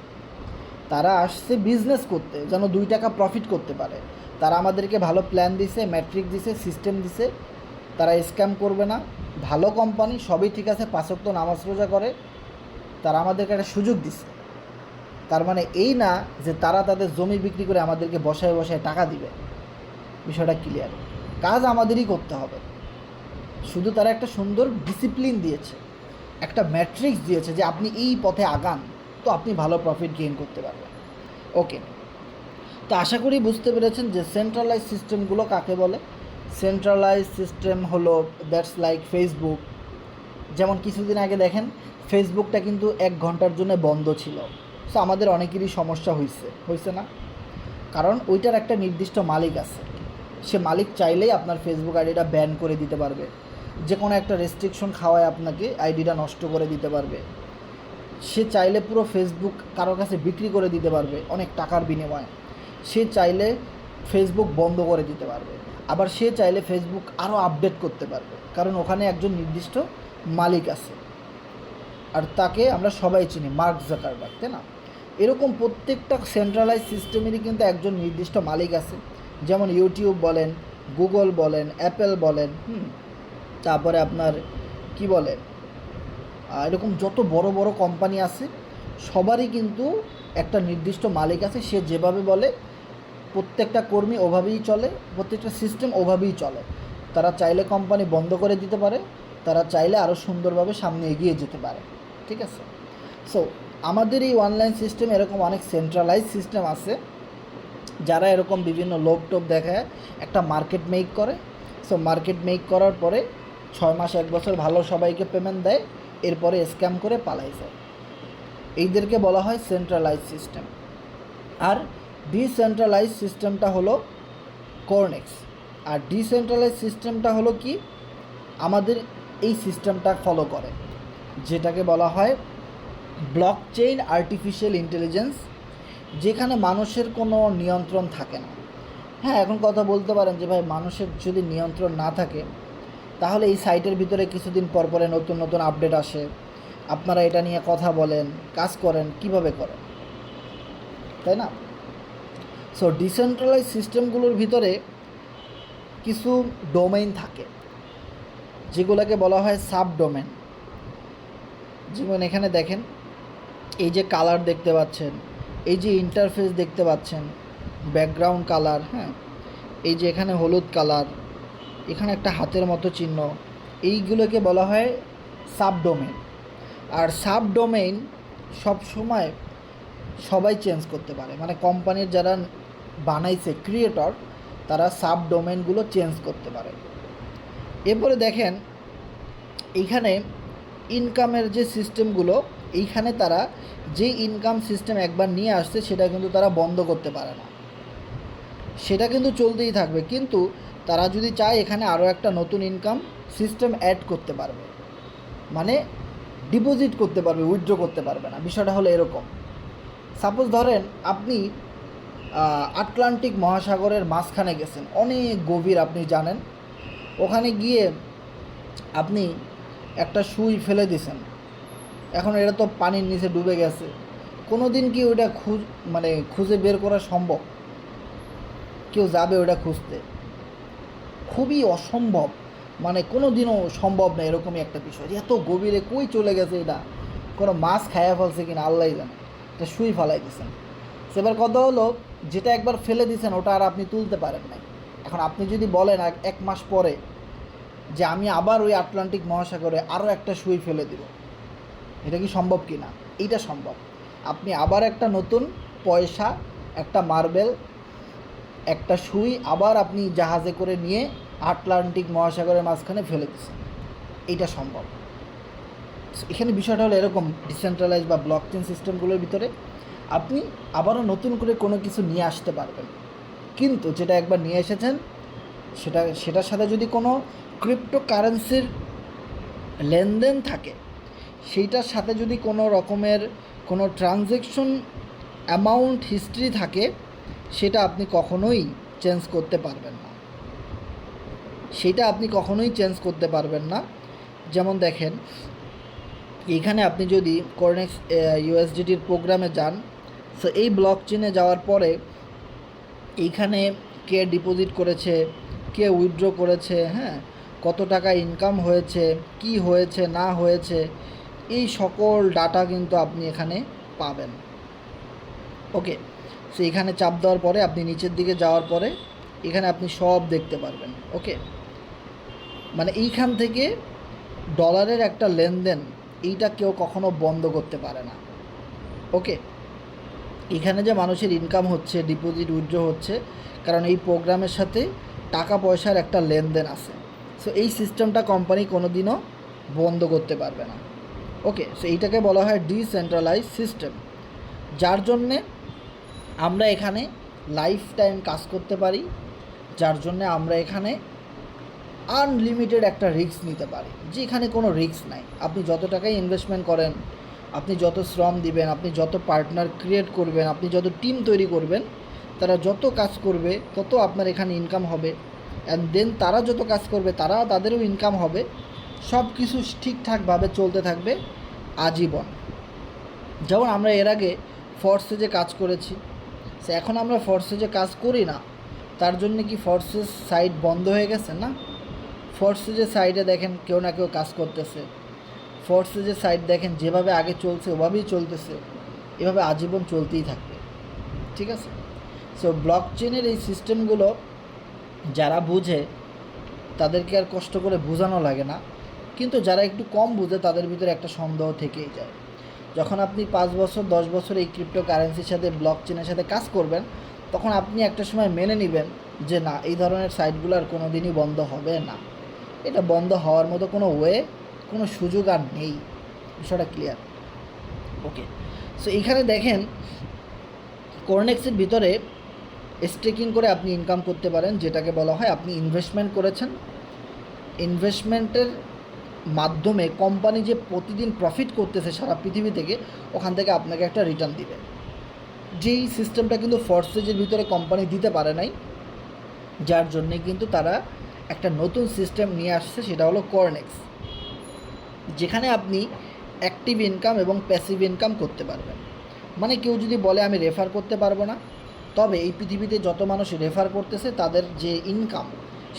তারা আসছে বিজনেস করতে, যেন 2 টাকা প্রফিট করতে পারে। তারা আমাদেরকে ভালো প্ল্যান দিছে, ম্যাট্রিক দিছে, সিস্টেম দিছে। তারা স্ক্যাম করবে না, ভালো কোম্পানি, সবই ঠিক আছে, 5 ওয়াক্ত নামাজ রোজা করে। তারা আমাদেরকে একটা সুযোগ দিছে। তার মানে এই না যে তারা তাদের জমি বিক্রি করে আমাদেরকে বসায় বসায় টাকা দিবে। বিষয়টা ক্লিয়ার? কাজ আমাদেরই করতে হবে, শুধু তারা একটা সুন্দর ডিসিপ্লিন দিয়েছে, একটা ম্যাট্রিক্স দিয়েছে যে আপনি এই পথে আগান, তো আপনি ভালো প্রফিট গেইন করতে পারবেন। ওকে, তো আশা করি বুঝতে পেরেছেন যে সেন্ট্রালাইজ সিস্টেমগুলো কাকে বলে। সেন্ট্রালাইজ সিস্টেম হলো দ্যাটস লাইক ফেসবুক। যেমন কিছুদিন আগে দেখেন ফেসবুকটা কিন্তু 1 ঘন্টার জন্য বন্ধ ছিল। সো আমাদের অনেকেরই সমস্যা হয়েছে না? কারণ ওইটার একটা নির্দিষ্ট মালিক আছে, সে মালিক চাইলেই আপনার ফেসবুক আইডিটা ব্যান করে দিতে পারবে, যে কোনো একটা রেস্ট্রিকশন খাওয়ায় আপনাকে আইডিটা নষ্ট করে দিতে পারবে। সে চাইলে পুরো ফেসবুক কারোর কাছে বিক্রি করে দিতে পারবে অনেক টাকার বিনিময়ে। সে চাইলে ফেসবুক বন্ধ করে দিতে পারবে, আবার সে চাইলে ফেসবুক আরও আপডেট করতে পারবে, কারণ ওখানে একজন নির্দিষ্ট মালিক আছে, আর তাকে আমরা সবাই চিনি, মার্ক জাকারবার্গ, তাই না? এরকম প্রত্যেকটা সেন্ট্রালাইজ সিস্টেমেরই কিন্তু একজন নির্দিষ্ট মালিক আছে। যেমন ইউটিউব বলেন, গুগল বলেন, অ্যাপেল বলেন, তারপরে আপনার কি বলে, এরকম যত বড় বড় কোম্পানি আছে সবারই কিন্তু একটা নির্দিষ্ট মালিক আছে। সে যেভাবে বলে প্রত্যেকটা কর্মী ওভাবেই চলে, প্রত্যেকটা সিস্টেম ওভাবেই চলে। তারা চাইলে কোম্পানি বন্ধ করে দিতে পারে, তারা চাইলে আরও সুন্দরভাবে সামনে এগিয়ে যেতে পারে। ঠিক আছে? সো আমাদের এই অনলাইন সিস্টেম এরকম অনেক সেন্ট্রালাইজ সিস্টেম আছে, যারা এরকম বিভিন্ন লোভ টোপ দেখায় একটা মার্কেট মেক করে। সো মার্কেট মেক করার পরে 6 মাস 1 বছর ভালো সবাইকে পেমেন্ট দেয়, এরপরে স্ক্যাম করে পালাই যায়। এইদেরকে বলা হয় সেন্ট্রালাইজ সিস্টেম। আর ডিসেন্ট্রালাইজ সিস্টেমটা হলো কোরনেক্স। আর ডিসেন্ট্রালাইজ সিস্টেমটা হলো কি, আমাদের এই সিস্টেমটা ফলো করে, যেটাকে বলা হয় ব্লকচেইন আর্টিফিশিয়াল ইন্টেলিজেন্স, যেখানে মানুষের কোনো নিয়ন্ত্রণ থাকে না। হ্যাঁ, এখন কথা বলতে পারেন যে ভাই মানুষের যদি নিয়ন্ত্রণ না থাকে তাহলে এই সাইটের ভিতরে কিছুদিন পর পরে নতুন নতুন আপডেট আসে, আপনারা এটা নিয়ে কথা বলেন, কাজ করেন, কিভাবে করেন, তাই না? সো ডিসেন্ট্রালাইজ সিস্টেমগুলোর ভিতরে কিছু ডোমেইন থাকে যেগুলোকে বলা হয় সাব ডোমেন। যেমন এখানে দেখেন, এই যে কালার দেখতে পাচ্ছেন, এই যে ইন্টারফেস দেখতে পাচ্ছেন, ব্যাকগ্রাউন্ড কালার, হ্যাঁ, এই যে এখানে হলুদ কালার, এখানে একটা হাতের মতো চিহ্ন, এইগুলোকে বলা হয় সাবডোমেইন। আর সাবডোমেইন সবসময় সবাই চেঞ্জ করতে পারে, মানে কোম্পানির যারা বানাইছে ক্রিয়েটর তারা সাবডোমেইনগুলো চেঞ্জ করতে পারে। এরপরে দেখেন এইখানে ইনকামের যে সিস্টেমগুলো, এইখানে তারা যে ইনকাম সিস্টেম একবার নিয়ে আসছে সেটা কিন্তু তারা বন্ধ করতে পারে না, সেটা কিন্তু চলতেই থাকবে। কিন্তু তারা যদি চায় এখানে আরও একটা নতুন ইনকাম সিস্টেম অ্যাড করতে পারবে, মানে ডিপোজিট করতে পারবে, উইথড্র করতে পারবে না। বিষয়টা হলো এরকম, সাপোজ ধরেন আপনি আটলান্টিক মহাসাগরের মাঝখানে গেছেন, অনেক গভীর, আপনি জানেন, ওখানে গিয়ে আপনি একটা সুই ফেলে দিছেন, এখন এটা তো পানির নিচে ডুবে গেছে, কোনো দিন কি ওইটা খুঁজে বের করা সম্ভব? কেউ যাবে ওটা খুঁজতে? খুবই অসম্ভব, মানে কোনো দিনও সম্ভব না এরকমই একটা বিষয়। এত গভীরে কই চলে গেছে এটা, কোনো মাছ খায়া ফেলছে কিনা আল্লাহই জানে, এটা শুই ফেলাই দিয়েছেন। সেবার কথা হলো, যেটা একবার ফেলে দিয়েছেন ওটা আর আপনি তুলতে পারেন নাই। এখন আপনি যদি বলেন এক মাস পরে যে আমি আবার ওই আটলান্টিক মহাসাগরে আরও একটা সুই ফেলে দিব, এটা কি সম্ভব কি না? এইটা সম্ভব। আপনি আবার একটা নতুন পয়সা, একটা মার্বেল, একটা সুই আবার আপনি জাহাজে করে নিয়ে আটলান্টিক মহাসাগরের মাঝখানে ফেলে দিচ্ছেন, এইটা সম্ভব। এখানে বিষয়টা হলো এরকম, ডিসেন্ট্রালাইজ বা ব্লকচেন সিস্টেমগুলোর ভিতরে আপনি আবারও নতুন করে কোনো কিছু নিয়ে আসতে পারবেন, কিন্তু যেটা একবার নিয়ে এসেছেন সেটার সাথে যদি কোনো ক্রিপ্টোকারেন্সির লেনদেন থাকে, সেইটার সাথে যদি কোনো রকমের কোনো ট্রানজ্যাকশন অ্যামাউন্ট হিস্ট্রি থাকে, সেটা আপনি কখনোই চেঞ্জ করতে পারবেন না, সেটা আপনি কখনোই চেঞ্জ করতে পারবেন না। যেমন দেখেন, এইখানে আপনি যদি কর্নেক্স ইউএসডিটির প্রোগ্রামে যান, সো এই ব্লক চেনে যাওয়ার পরে এইখানে কে ডিপোজিট করেছে, কে উইথড্র করেছে, হ্যাঁ, কত টাকা ইনকাম হয়েছে, কি হয়েছে না হয়েছে, এই সকল ডাটা কিন্তু আপনি এখানে পাবেন। ওকে, সো এখানে চাপ দেওয়ার পরে আপনি নিচের দিকে যাওয়ার পরে এখানে আপনি সব দেখতে পারবেন। ওকে, মানে এইখান থেকে ডলারের একটা লেনদেন, এইটা কেউ কখনো বন্ধ করতে পারে না। ওকে, এখানে যে মানুষের ইনকাম হচ্ছে, ডিপোজিট উইথড্র হচ্ছে, কারণ এই প্রোগ্রামের সাথে টাকা পয়সার একটা লেনদেন আছে। সো এই সিস্টেমটা কোম্পানি কোনো দিনও বন্ধ করতে পারবে না। ওকে, সো এইটাকে বলা হয় ডিসেন্ট্রালাইজ সিস্টেম, যার জন্যে আমরা এখানে লাইফ টাইম কাজ করতে পারি, যার জন্যে আমরা এখানে আনলিমিটেড একটা রিস্ক নিতে পারি, যে এখানে কোনো রিস্ক নাই। আপনি যত টাকাই ইনভেস্টমেন্ট করেন, আপনি যত শ্রম দিবেন, আপনি যত পার্টনার ক্রিয়েট করবেন, আপনি যত টিম তৈরি করবেন, তারা যত কাজ করবে তত আপনার এখানে ইনকাম হবে, অ্যান্ড দেন তারা যত কাজ করবে তাদেরও ইনকাম হবে। সব কিছু ঠিকঠাকভাবে চলতে থাকবে আজীবন। যেমন আমরা এর আগে ফোর্সে যে কাজ করেছি, সে এখন আমরা ফোর্সে যে কাজ করি না, তার জন্য কি ফোর্সেস সাইট বন্ধ হয়ে গেছে? না, ফোর্সে যে সাইডে দেখেন কেউ না কেউ কাজ করতেছে, ফোর্সে যে সাইট দেখেন যেভাবে আগে চলছে ওভাবেই চলতেছে, এভাবে আজীবন চলতেই থাকবে। ঠিক আছে, সো ব্লক চেনের এই সিস্টেমগুলো যারা বুঝে তাদেরকে আর কষ্ট করে বোঝানো লাগে না, কিন্তু যারা একটু কম বুঝে তাদের ভিতরে একটা সন্দেহ থেকেই যায়। যখন আপনি 5 বছর 10 বছর এই ক্রিপ্টো কারেন্সির সাথে ব্লক চেনের সাথে কাজ করবেন, তখন আপনি একটা সময় মেনে নেবেন যে না, এই ধরনের সাইটগুলো আর কোনো দিনই বন্ধ হবে না, এটা বন্ধ হওয়ার মতো কোনো কোনো সুযোগ আর নেই। বিষয়টা ক্লিয়ার? ওকে, সো এখানে দেখেন কর্নেক্সের ভিতরে স্টেকিং করে আপনি ইনকাম করতে পারেন, যেটাকে বলা হয় আপনি ইনভেস্টমেন্ট করেছেন, ইনভেস্টমেন্টের মাধ্যমে কোম্পানি যে প্রতিদিন প্রফিট করতেছে সারা পৃথিবী থেকে, ওখান থেকে আপনাকে একটা রিটার্ন দিবে। যেই সিস্টেমটা কিন্তু ফোর্সেজের ভিতরে কোম্পানি দিতে পারে নাই, যার জন্যে কিন্তু তারা একটা নতুন সিস্টেম নিয়ে আসছে, সেটা হলো কর্নেক্স, যেখানে আপনি অ্যাক্টিভ ইনকাম এবং প্যাসিভ ইনকাম করতে পারবেন। মানে কেউ যদি বলে আমি রেফার করতে পারবো না, তবে এই পৃথিবীতে যত মানুষ রেফার করতেছে তাদের যে ইনকাম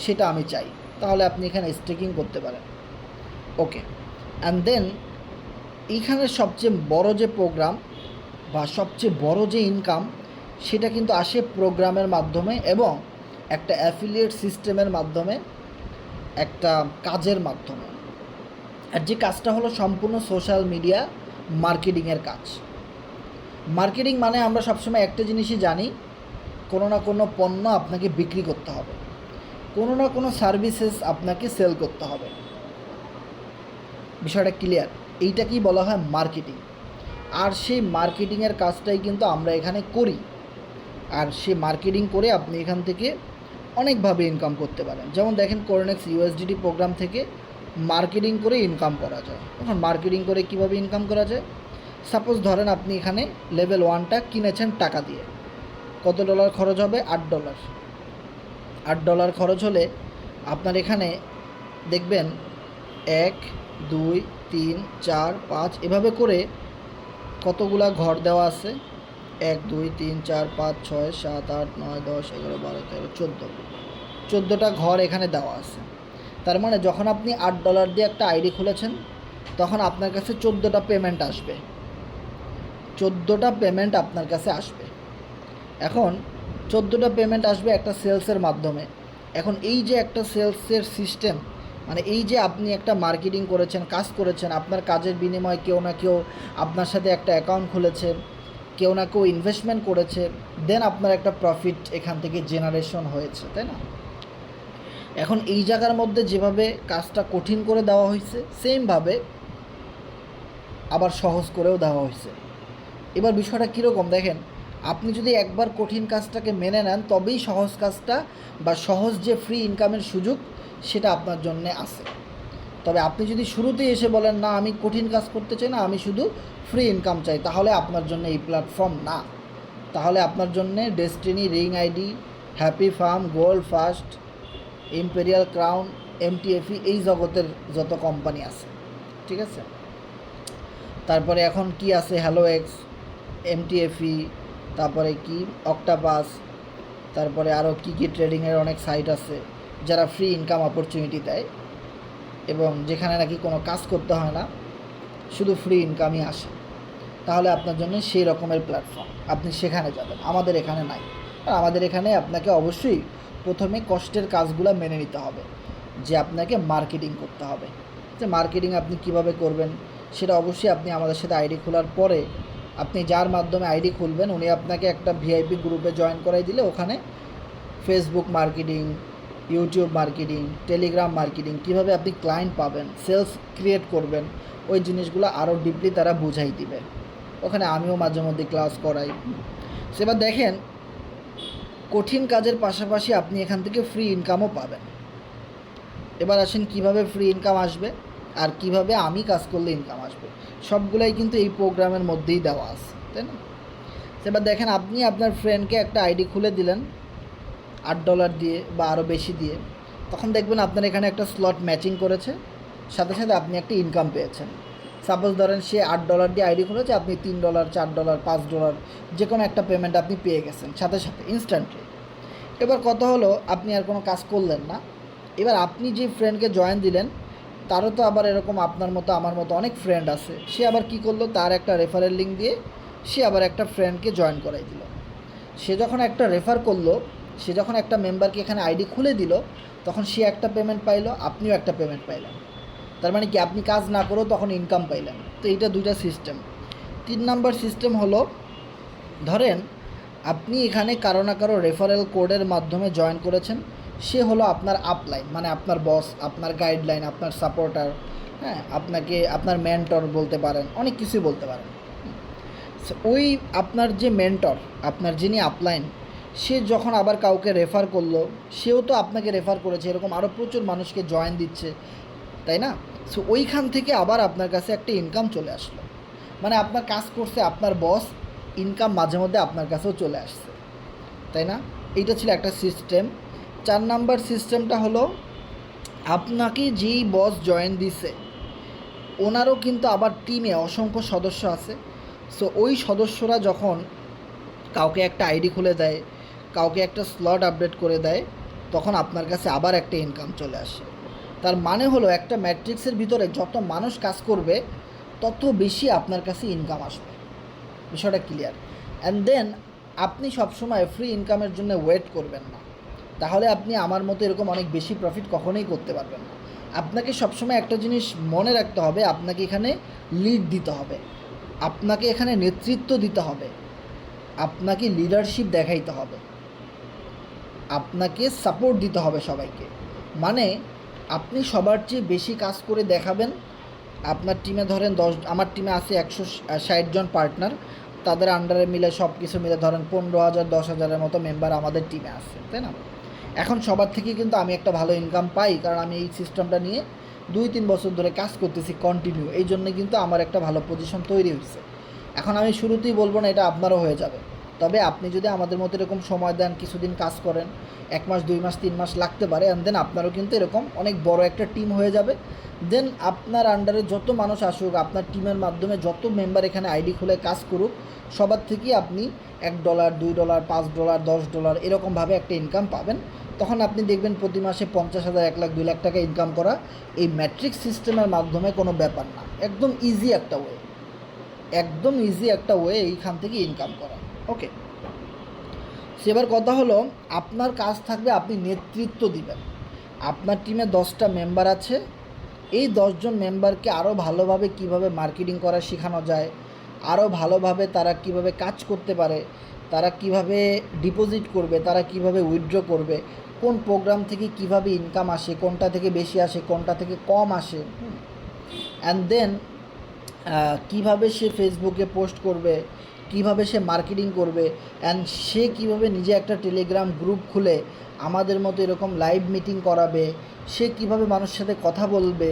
সেটা আমি চাই, তাহলে আপনি এখানে স্টেকিং করতে পারেন। ওকে, অ্যান্ড দেন এইখানে সবচেয়ে বড় যে প্রোগ্রাম বা সবচেয়ে বড় যে ইনকাম, সেটা কিন্তু আসে প্রোগ্রামের মাধ্যমে এবং একটা অ্যাফিলিয়েট সিস্টেমের মাধ্যমে, একটা কাজের মাধ্যমে। আর যে কাজটা হলো সম্পূর্ণ সোশ্যাল মিডিয়া মার্কেটিংয়ের কাজ। মার্কেটিং মানে আমরা সবসময় একটা জিনিসই জানি, কোনো না কোনো পণ্য আপনাকে বিক্রি করতে হবে, কোনো না কোনো সার্ভিসেস আপনাকে সেল করতে হবে। বিষয়টা ক্লিয়ার? এইটাকেই বলা হয় মার্কেটিং। আর সেই মার্কেটিংয়ের কাজটাই কিন্তু আমরা এখানে করি। আর সে মার্কেটিং করে আপনি এখান থেকে অনেকভাবে ইনকাম করতে পারেন। যেমন দেখেন, কর্নেক্স ইউএসডিটি প্রোগ্রাম থেকে মার্কেটিং করে ইনকাম করা যায়। এখন মার্কেটিং করে কীভাবে ইনকাম করা যায়? সাপোজ ধরেন আপনি এখানে লেভেল 1টা কিনেছেন টাকা দিয়ে। কত ডলার খরচ হবে? $8। $8 খরচ হলে আপনার এখানে দেখবেন 1 2 3 4 5 এভাবে করে কতগুলা ঘর দেওয়া আছে? 1 2 3 4 5 6 7 8 9 10 11 12 13 14, 14টা ঘর এখানে দেওয়া আছে। তার মানে যখন আপনি $8 দিয়ে একটা আইডি খুলেছেন, তখন আপনার কাছে 14টা পেমেন্ট আসবে। 14টা পেমেন্ট আপনার কাছে আসবে। এখন 14টা পেমেন্ট আসবে একটা সেলসের মাধ্যমে। এখন এই যে একটা সেলসের সিস্টেম, মানে এই যে আপনি একটা মার্কেটিং করেছেন, কাজ করেছেন, আপনার কাজের বিনিময়ে কেউ না কেউ আপনার সাথে একটা অ্যাকাউন্ট খুলেছে, কেউ না কেউ ইনভেস্টমেন্ট করেছে, দেন আপনার একটা প্রফিট এখান থেকে জেনারেশন হয়েছে, তাই না? এখন এই জায়গার মধ্যে যেভাবে কাজটা কঠিন করে দেওয়া হয়েছে, সেমভাবে আবার সহজ করেও দেওয়া হয়েছে। এবার বিষয়টা কীরকম দেখেন, আপনি যদি একবার কঠিন কাজটাকে মেনে নেন, তবেই সহজ কাজটা বা সহজ যে ফ্রি ইনকামের সুযোগ সেটা আপনার জন্যে আছে। তবে আপনি যদি শুরুতেই এসে বলেন না আমি কঠিন কাজ করতে চাই না, আমি শুধু ফ্রি ইনকাম চাই, তাহলে আপনার জন্য এই প্ল্যাটফর্ম না। তাহলে আপনার জন্যে destiny, ring ID, happy farm, gold first, imperial crown, MTFE, এই জগতের যত কোম্পানি আছে, ঠিক আছে? তারপরে এখন কি আছে? হ্যালো এক্স, এমটিএফই, তারপরে কি অক্টাপাস, তারপরে আরও কী কী ট্রেডিংয়ের অনেক সাইট আছে যারা ফ্রি ইনকাম অপরচুনিটি দেয় এবং যেখানে নাকি কোনো কাজ করতে হয় না, শুধু ফ্রি ইনকামই আসে। তাহলে আপনার জন্য সেই রকমের প্ল্যাটফর্ম, আপনি সেখানে যাবেন। আমাদের এখানে নাই। আর আমাদের এখানে আপনাকে অবশ্যই প্রথমে কষ্টের কাজগুলো মেনে নিতে হবে, যে আপনাকে মার্কেটিং করতে হবে। যে মার্কেটিং আপনি কিভাবে করবেন সেটা অবশ্যই আপনি আমাদের সাথে আইডি খোলার পরে, আপনি যার মাধ্যমে আইডি খুলবেন উনি আপনাকে একটা ভিআইপি গ্রুপে জয়েন করাই দিলে ওখানে Facebook marketing, YouTube marketing, Telegram marketing, কীভাবে আপনি ক্লায়েন্ট পাবেন, সেলস ক্রিয়েট করবেন, ওই জিনিসগুলো আরও ডিপলি তারা বুঝাই দিবে। ওখানে আমিও মাঝে মধ্যে ক্লাস করাই। সেবার দেখেন, কঠিন কাজের পাশাপাশি আপনি এখান থেকে ফ্রি ইনকামও পাবেন। এবার আসেন কিভাবে ফ্রি ইনকাম আসবে আর কিভাবে আমি কাজ করলে ইনকাম আসবে, সবগুলাই কিন্তু এই প্রোগ্রামের মধ্যেই দেওয়া আছে, তাই না? এবার দেখেন, আপনি আপনার ফ্রেন্ডকে একটা আইডি খুলে দিলেন $8 দিয়ে বা আরও বেশি দিয়ে, তখন দেখবেন আপনার এখানে একটা স্লট ম্যাচিং করেছে, সাথে সাথে আপনি একটা ইনকাম পেয়েছেন। সাপোজ ধরেন সে $8 দিয়ে আইডি খুলেছে, আপনি $3, $4, $5 যে কোনো একটা পেমেন্ট আপনি পেয়ে গেছেন সাথে সাথে ইনস্ট্যান্টলি। এবার কথা হলো, আপনি আর কোনো কাজ করলেন না। এবার আপনি যে ফ্রেন্ডকে জয়েন দিলেন, তারও তো আবার এরকম আপনার মতো আমার মতো অনেক ফ্রেন্ড আছে। সে আবার কি করলো, তার একটা রেফারেল লিঙ্ক দিয়ে সে আবার একটা ফ্রেন্ডকে জয়েন করাই দিল। সে যখন একটা রেফার করলো, সে যখন একটা মেম্বারকে এখানে আইডি খুলে দিল, তখন সে একটা পেমেন্ট পাইলো, আপনিও একটা পেমেন্ট পাইলেন। তার মানে কি, আপনি কাজ না করেও তখন ইনকাম পাইলেন। তো এইটা দুইটা সিস্টেম। 3 নম্বর সিস্টেম হলো, ধরেন আপনি এখানে কারো না কারো রেফারেল কোডের মাধ্যমে জয়েন করেছেন, সে হলো আপনার আপলাইন, মানে আপনার বস, আপনার গাইডলাইন, আপনার সাপোর্টার, হ্যাঁ, আপনাকে আপনার মেন্টর বলতে পারেন, অনেক কিছুই বলতে পারেন। ওই আপনার যে মেন্টর, আপনার যিনি আপলাইন, সে যখন আবার কাউকে রেফার করলো, সেও তো আপনাকে রেফার করেছে, এরকম আরও প্রচুর মানুষকে জয়েন দিচ্ছে, তাই না? সো ওইখান থেকে আবার আপনার কাছে একটা ইনকাম চলে আসলো, মানে আপনার কাজ করছে আপনার বস, ইনকাম মাঝে মধ্যে আপনার কাছেও চলে আসছে, তাই না? এইটা ছিল একটা সিস্টেম। 4 নাম্বার সিস্টেমটা হলো, আপনাকে যেই বস জয়েন দিছে ওনারও কিন্তু আবার টিমে অসংখ্য সদস্য আছে। সো ওই সদস্যরা যখন কাউকে একটা আইডি খুলে দেয়, কাউকে একটা স্লট আপডেট করে দেয়, তখন আপনার কাছে আবার একটা ইনকাম চলে আসে। তার মানে হলো একটা ম্যাট্রিক্সের ভিতরে যত মানুষ কাজ করবে তত বেশি আপনার কাছে ইনকাম আসবে। বিষয়টা ক্লিয়ার? অ্যান্ড দেন আপনি সবসময় ফ্রি ইনকামের জন্য ওয়েট করবেন না, তাহলে আপনি আমার মতো এরকম অনেক বেশি প্রফিট কখনোই করতে পারবেন না। আপনাকে সবসময় একটা জিনিস মনে রাখতে হবে, আপনাকে এখানে লিড দিতে হবে, আপনাকে এখানে নেতৃত্ব দিতে হবে, আপনাকে লিডারশিপ দেখাইতে হবে, আপনাকে সাপোর্ট দিতে হবে সবাইকে। মানে আপনি সবার চেয়ে বেশি কাজ করে দেখাবেন। আপনার টিমে ধরেন আমার টিমে আছে 160 জন পার্টনার, তাদের আন্ডারে মিলে সব কিছু মিলে ধরেন 15,000 10,000-এর মতো মেম্বার আমাদের টিমে আছে, তাই না? এখন সবার থেকেই কিন্তু আমি একটা ভালো ইনকাম পাই, কারণ আমি এই সিস্টেমটা নিয়ে 2-3 বছর ধরে কাজ করতেছি কন্টিনিউ। এই জন্যে কিন্তু আমার একটা ভালো পজিশন তৈরি হয়েছে। এখন আমি শুরুতেই বলবো না এটা আপনারও হয়ে যাবে, তবে আপনি যদি আমাদের মতো এরকম সময় দেন, কিছুদিন কাজ করেন, 1 মাস 2 মাস 3 মাস লাগতে পারে, অ্যান্ড দেন আপনারও কিন্তু এরকম অনেক বড় একটা টিম হয়ে যাবে। দেন আপনার আন্ডারে যত মানুষ আসুক, আপনার টিমের মাধ্যমে যত মেম্বার এখানে আইডি খুলে কাজ করুক, সবার থেকেই আপনি $1 $2 $5 $10 এরকমভাবে একটা ইনকাম পাবেন। তখন আপনি দেখবেন প্রতি মাসে 50,000 1 লাখ 2 লাখ টাকা ইনকাম করা এই ম্যাট্রিক্স সিস্টেমের মাধ্যমে কোনো ব্যাপার না। একদম ইজি একটা ওয়ে, একদম ইজি একটা ওয়ে এইখান থেকে ইনকাম করা। ওকে, সেবার কথা হলো, আপনার কাজ থাকবে আপনি নেতৃত্ব দিবেন। আপনার টিমে 10টা মেম্বার আছে, এই 10 জন মেম্বারকে আরও ভালোভাবে কিভাবে মার্কেটিং করা শেখানো যায়, আরও ভালোভাবে তারা কিভাবে কাজ করতে পারে, তারা কিভাবে ডিপোজিট করবে, তারা কিভাবে উইথড্র করবে, কোন প্রোগ্রাম থেকে কিভাবে ইনকাম আসে, কোনটা থেকে বেশি আসে, কোনটা থেকে কম আসে, অ্যান্ড দেন কীভাবে সে ফেসবুকে পোস্ট করবে, কিভাবে সে মার্কেটিং করবে, অ্যান্ড সে কিভাবে নিজে একটা টেলিগ্রাম গ্রুপ খুলে আমাদের মতো এরকম লাইভ মিটিং করাবে, সে কিভাবে মানুষের সাথে কথা বলবে,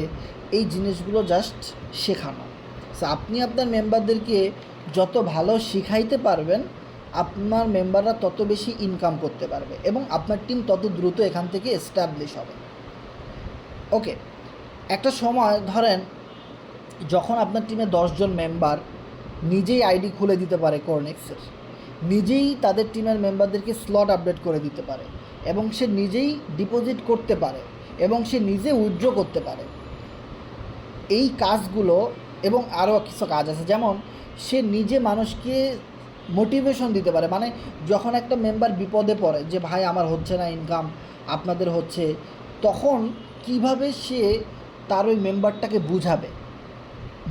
এই জিনিসগুলো জাস্ট শেখানো। সো আপনি আপনার মেম্বারদেরকে যত ভালো শিখাইতে পারবেন, আপনার মেম্বাররা তত বেশি ইনকাম করতে পারবে এবং আপনার টিম তত দ্রুত এখান থেকে এস্টাবলিশ হবে। ওকে, একটা সময় ধরেন যখন আপনার টিমে 10 জন মেম্বার নিজেই আইডি খুলে দিতে পারে কর্নেক্সের, নিজেই তাদের টিমের মেম্বারদেরকে স্লট আপডেট করে দিতে পারে, এবং সে নিজেই ডিপোজিট করতে পারে, এবং সে নিজে উইথড্র করতে পারে, এই কাজগুলো এবং আরও কিছু কাজ আছে, যেমন সে নিজে মানুষকে মোটিভেশন দিতে পারে। মানে যখন একটা মেম্বার বিপদে পড়ে যে ভাই আমার হচ্ছে না ইনকাম, আপনাদের হচ্ছে, তখন কিভাবে সে তার ওই মেম্বারটাকে বুঝাবে,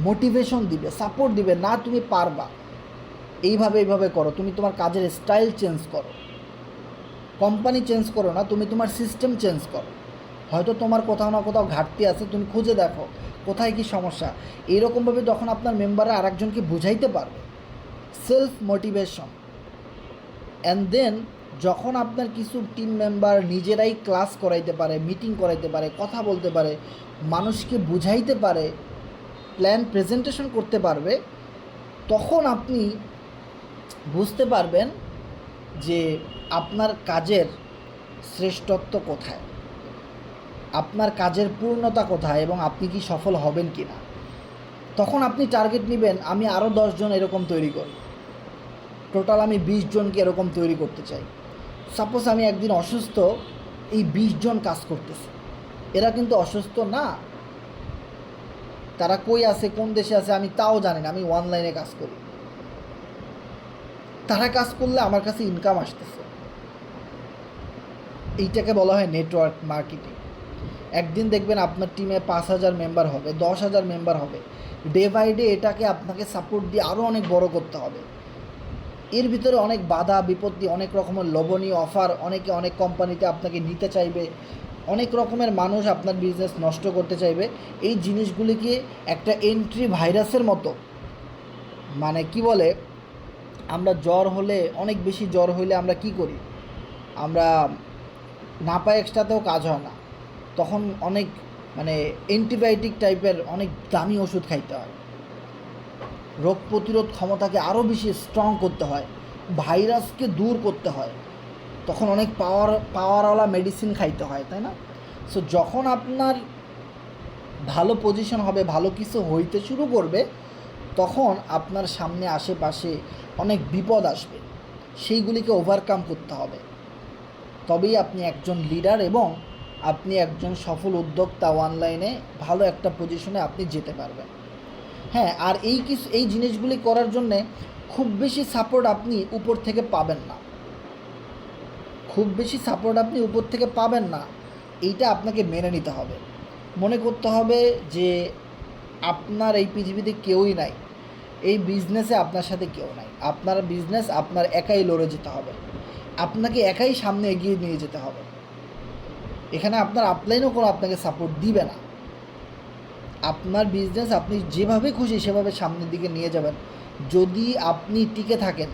মোটিভেশন দিবে, সাপোর্ট দিবে, না তুমি পারবা, এইভাবে করো, তুমি তোমার কাজের স্টাইল চেঞ্জ করো, কোম্পানি চেঞ্জ করো না, তুমি তোমার সিস্টেম চেঞ্জ করো, হয়তো তোমার কোথাও না কোথাও ঘাটতি আছে, তুমি খুঁজে দেখো কোথায় কী সমস্যা। এইরকমভাবে যখন আপনার মেম্বাররা আরেকজনকে বুঝাইতে পারবে, সেলফ মোটিভেশন। অ্যান্ড দেন যখন আপনার কিছু টিম মেম্বার নিজেরাই ক্লাস করাইতে পারে, মিটিং করাইতে পারে, কথা বলতে পারে, মানুষকে বুঝাইতে পারে, প্ল্যান প্রেজেন্টেশন করতে পারবে, তখন আপনি বুঝতে পারবেন যে আপনার কাজের শ্রেষ্ঠত্ব কোথায়, আপনার কাজের পূর্ণতা কোথায়, এবং আপনি কি সফল হবেন কি না। তখন আপনি টার্গেট নেবেন আমি আরও 10 জন এরকম তৈরি করি, টোটাল আমি 20 জনকে এরকম তৈরি করতে চাই। সাপোজ আমি একদিন অসুস্থ, এই 20 জন কাজ করতেছে, এরা কিন্তু অসুস্থ না, তারা কই আছে, কোন দেশে আছে আমি তাও জানি না, আমি অনলাইনে কাজ করি, তারা কাজ করলে আমার কাছে ইনকাম আসতেছে। এইটাকে বলা হয় নেটওয়ার্ক মার্কেটিং। একদিন দেখবেন আপনার টিমে 5,000 মেম্বার হবে, 10,000 মেম্বার হবে, ডে বাই ডে এটাকে আপনাকে সাপোর্ট দিয়ে আরও অনেক বড় করতে হবে। এর ভিতরে অনেক বাধা বিপত্তি, অনেক রকমের লোভনীয় অফার, অনেকে অনেক কোম্পানিতে আপনাকে নিতে চাইবে, অনেক রকমের মানুষ আপনার বিজনেস নষ্ট করতে চাইবে। এই জিনিসগুলিকে একটা এন্ট্রি ভাইরাসের মতো, মানে কি বলে, আমরা জ্বর হলে, অনেক বেশি জ্বর হইলে আমরা কি করি, আমরা না পাই এক্সট্রাতেও কাজ হয় না, তখন অনেক মানে অ্যান্টিবায়োটিক টাইপের অনেক দামি ওষুধ খাইতে হয়, রোগ প্রতিরোধ ক্ষমতাকে আরও বেশি স্ট্রং করতে হয়, ভাইরাসকে দূর করতে হয়। তখন অনেক পাওয়ারওয়ালা মেডিসিন খাইতে হয়, তাই না? সো যখন আপনার ভালো পজিশন হবে, ভালো কিছু হইতে শুরু করবে, তখন আপনার সামনে আশেপাশে অনেক বিপদ আসবে, সেইগুলিকে ওভারকাম করতে হবে। তবেই আপনি একজন লিডার এবং আপনি একজন সফল উদ্যোক্তা, অনলাইনে ভালো একটা পজিশনে আপনি যেতে পারবেন। হ্যাঁ, আর এই জিনিসগুলি করার জন্যে খুব বেশি সাপোর্ট আপনি উপর থেকে পাবেন না, খুব বেশি সাপোর্ট আপনি উপর থেকে পাবেন না। এইটা আপনাকে মেনে নিতে হবে। মনে করতে হবে যে আপনার এই পৃথিবীতে কেউই নাই, এই বিজনেসে আপনার সাথে কেউ নাই। আপনার বিজনেস আপনার একাই লড়ে যেতে হবে, আপনাকে একাই সামনে এগিয়ে নিয়ে যেতে হবে। এখানে আপনার আপলাইনও কোনো আপনাকে সাপোর্ট দিবে না। আপনার বিজনেস আপনি যেভাবে খুশি সেভাবে সামনের দিকে নিয়ে যাবেন। যদি আপনি টিকে থাকেন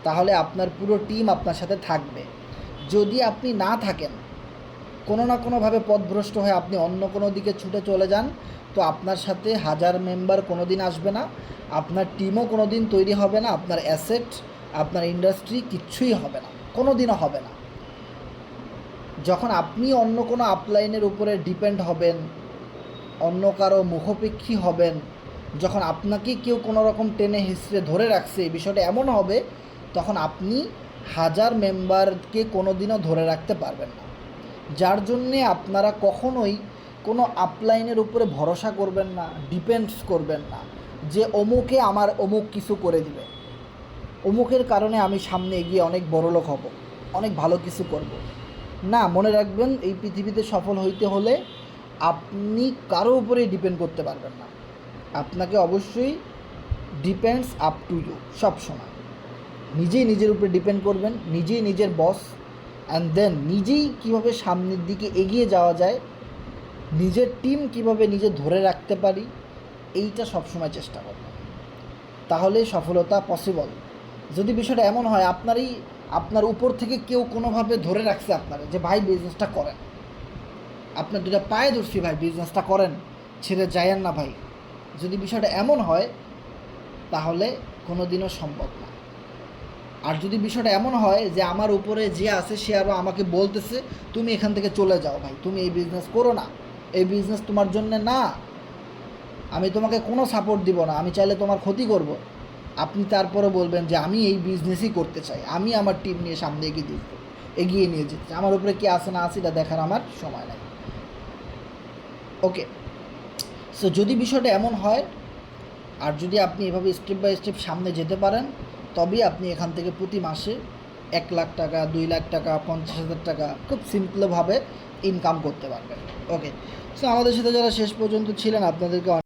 তাহলে আপনার পুরো টিম আপনার সাথে থাকবে। যদি আপনি না থাকেন, কোনো না কোনোভাবে পথভ্রষ্ট হয়ে আপনি অন্য কোনো দিকে ছুটে চলে যান, তো আপনার সাথে 1000 মেম্বার কোনো দিন আসবে না, আপনার টিমও কোনো দিন তৈরি হবে না, আপনার অ্যাসেট, আপনার ইন্ডাস্ট্রি কিচ্ছুই হবে না, কোনো দিনও হবে না। যখন আপনি অন্য কোনো আপলাইনের উপরে ডিপেন্ড হবেন, অন্য কারো মুখাপেক্ষী হবেন, যখন আপনাকে কেউ কোনো রকম টেনে হিসড়ে ধরে রাখছে, এই বিষয়টা এমন হবে, তখন আপনি 1000 মেম্বারকে কোনো দিনও ধরে রাখতে পারবেন না। যার জন্যে আপনারা কখনোই কোনো আপলাইনের উপরে ভরসা করবেন না, ডিপেন্ডস করবেন না যে অমুকে আমার অমুক কিছু করে দিবে, অমুকের কারণে আমি সামনে এগিয়ে অনেক বড়লোক হব, অনেক ভালো কিছু করব। না, মনে রাখবেন, এই পৃথিবীতে সফল হইতে হলে আপনি কারো উপরেই ডিপেন্ড করতে পারবেন না। আপনাকে অবশ্যই ডিপেন্ডস আপ টু ইউ, সবসময় নিজেই নিজের উপরে ডিপেন্ড করবেন, নিজেই নিজের বস, অ্যান্ড দেন নিজেই কীভাবে সামনের দিকে এগিয়ে যাওয়া যায়, নিজের টিম কীভাবে নিজে ধরে রাখতে পারি, এইটা সবসময় চেষ্টা করবেন, তাহলে সফলতা পসিবল। যদি বিষয়টা এমন হয় আপনার উপর থেকে কেউ কোনোভাবে ধরে রাখছে আপনারা যে ভাই বিজনেসটা করেন, আপনার দুটা পায়ে ধরছি ভাই বিজনেসটা করেন, ছেড়ে যায়েন না ভাই, যদি বিষয়টা এমন হয় তাহলে কোনো দিনও সম্ভব না। আর যদি বিষয়টা এমন হয় যে আমার উপরে যে আছে সে আরও আমাকে বলতেছে তুমি এখান থেকে চলে যাও ভাই, তুমি এই বিজনেস করো না, এই বিজনেস তোমার জন্য না, আমি তোমাকে কোনো সাপোর্ট দিব না, আমি চাইলে তোমার ক্ষতি করব, আপনি তারপরে বলবেন যে আমি এই বিজনেসই করতে চাই, আমি আমার টিম নিয়ে সামনে এগিয়ে নিয়ে যেতে চাই, আমার উপরে কি আসে না আসে এটা দেখার আমার সময় নাই। ওকে, সো যদি বিষয়টা এমন হয়, আর যদি আপনি এভাবে স্টেপ বাই স্টেপ সামনে যেতে পারেন, তবেই আপনি এখান থেকে প্রতি মাসে 1 লাখ টাকা, 2 লাখ টাকা, 50,000 টাকা খুব সিম্পলভাবে ইনকাম করতে পারবেন। ওকে, সো আমাদের সাথে যারা শেষ পর্যন্ত ছিলেন আপনাদেরকে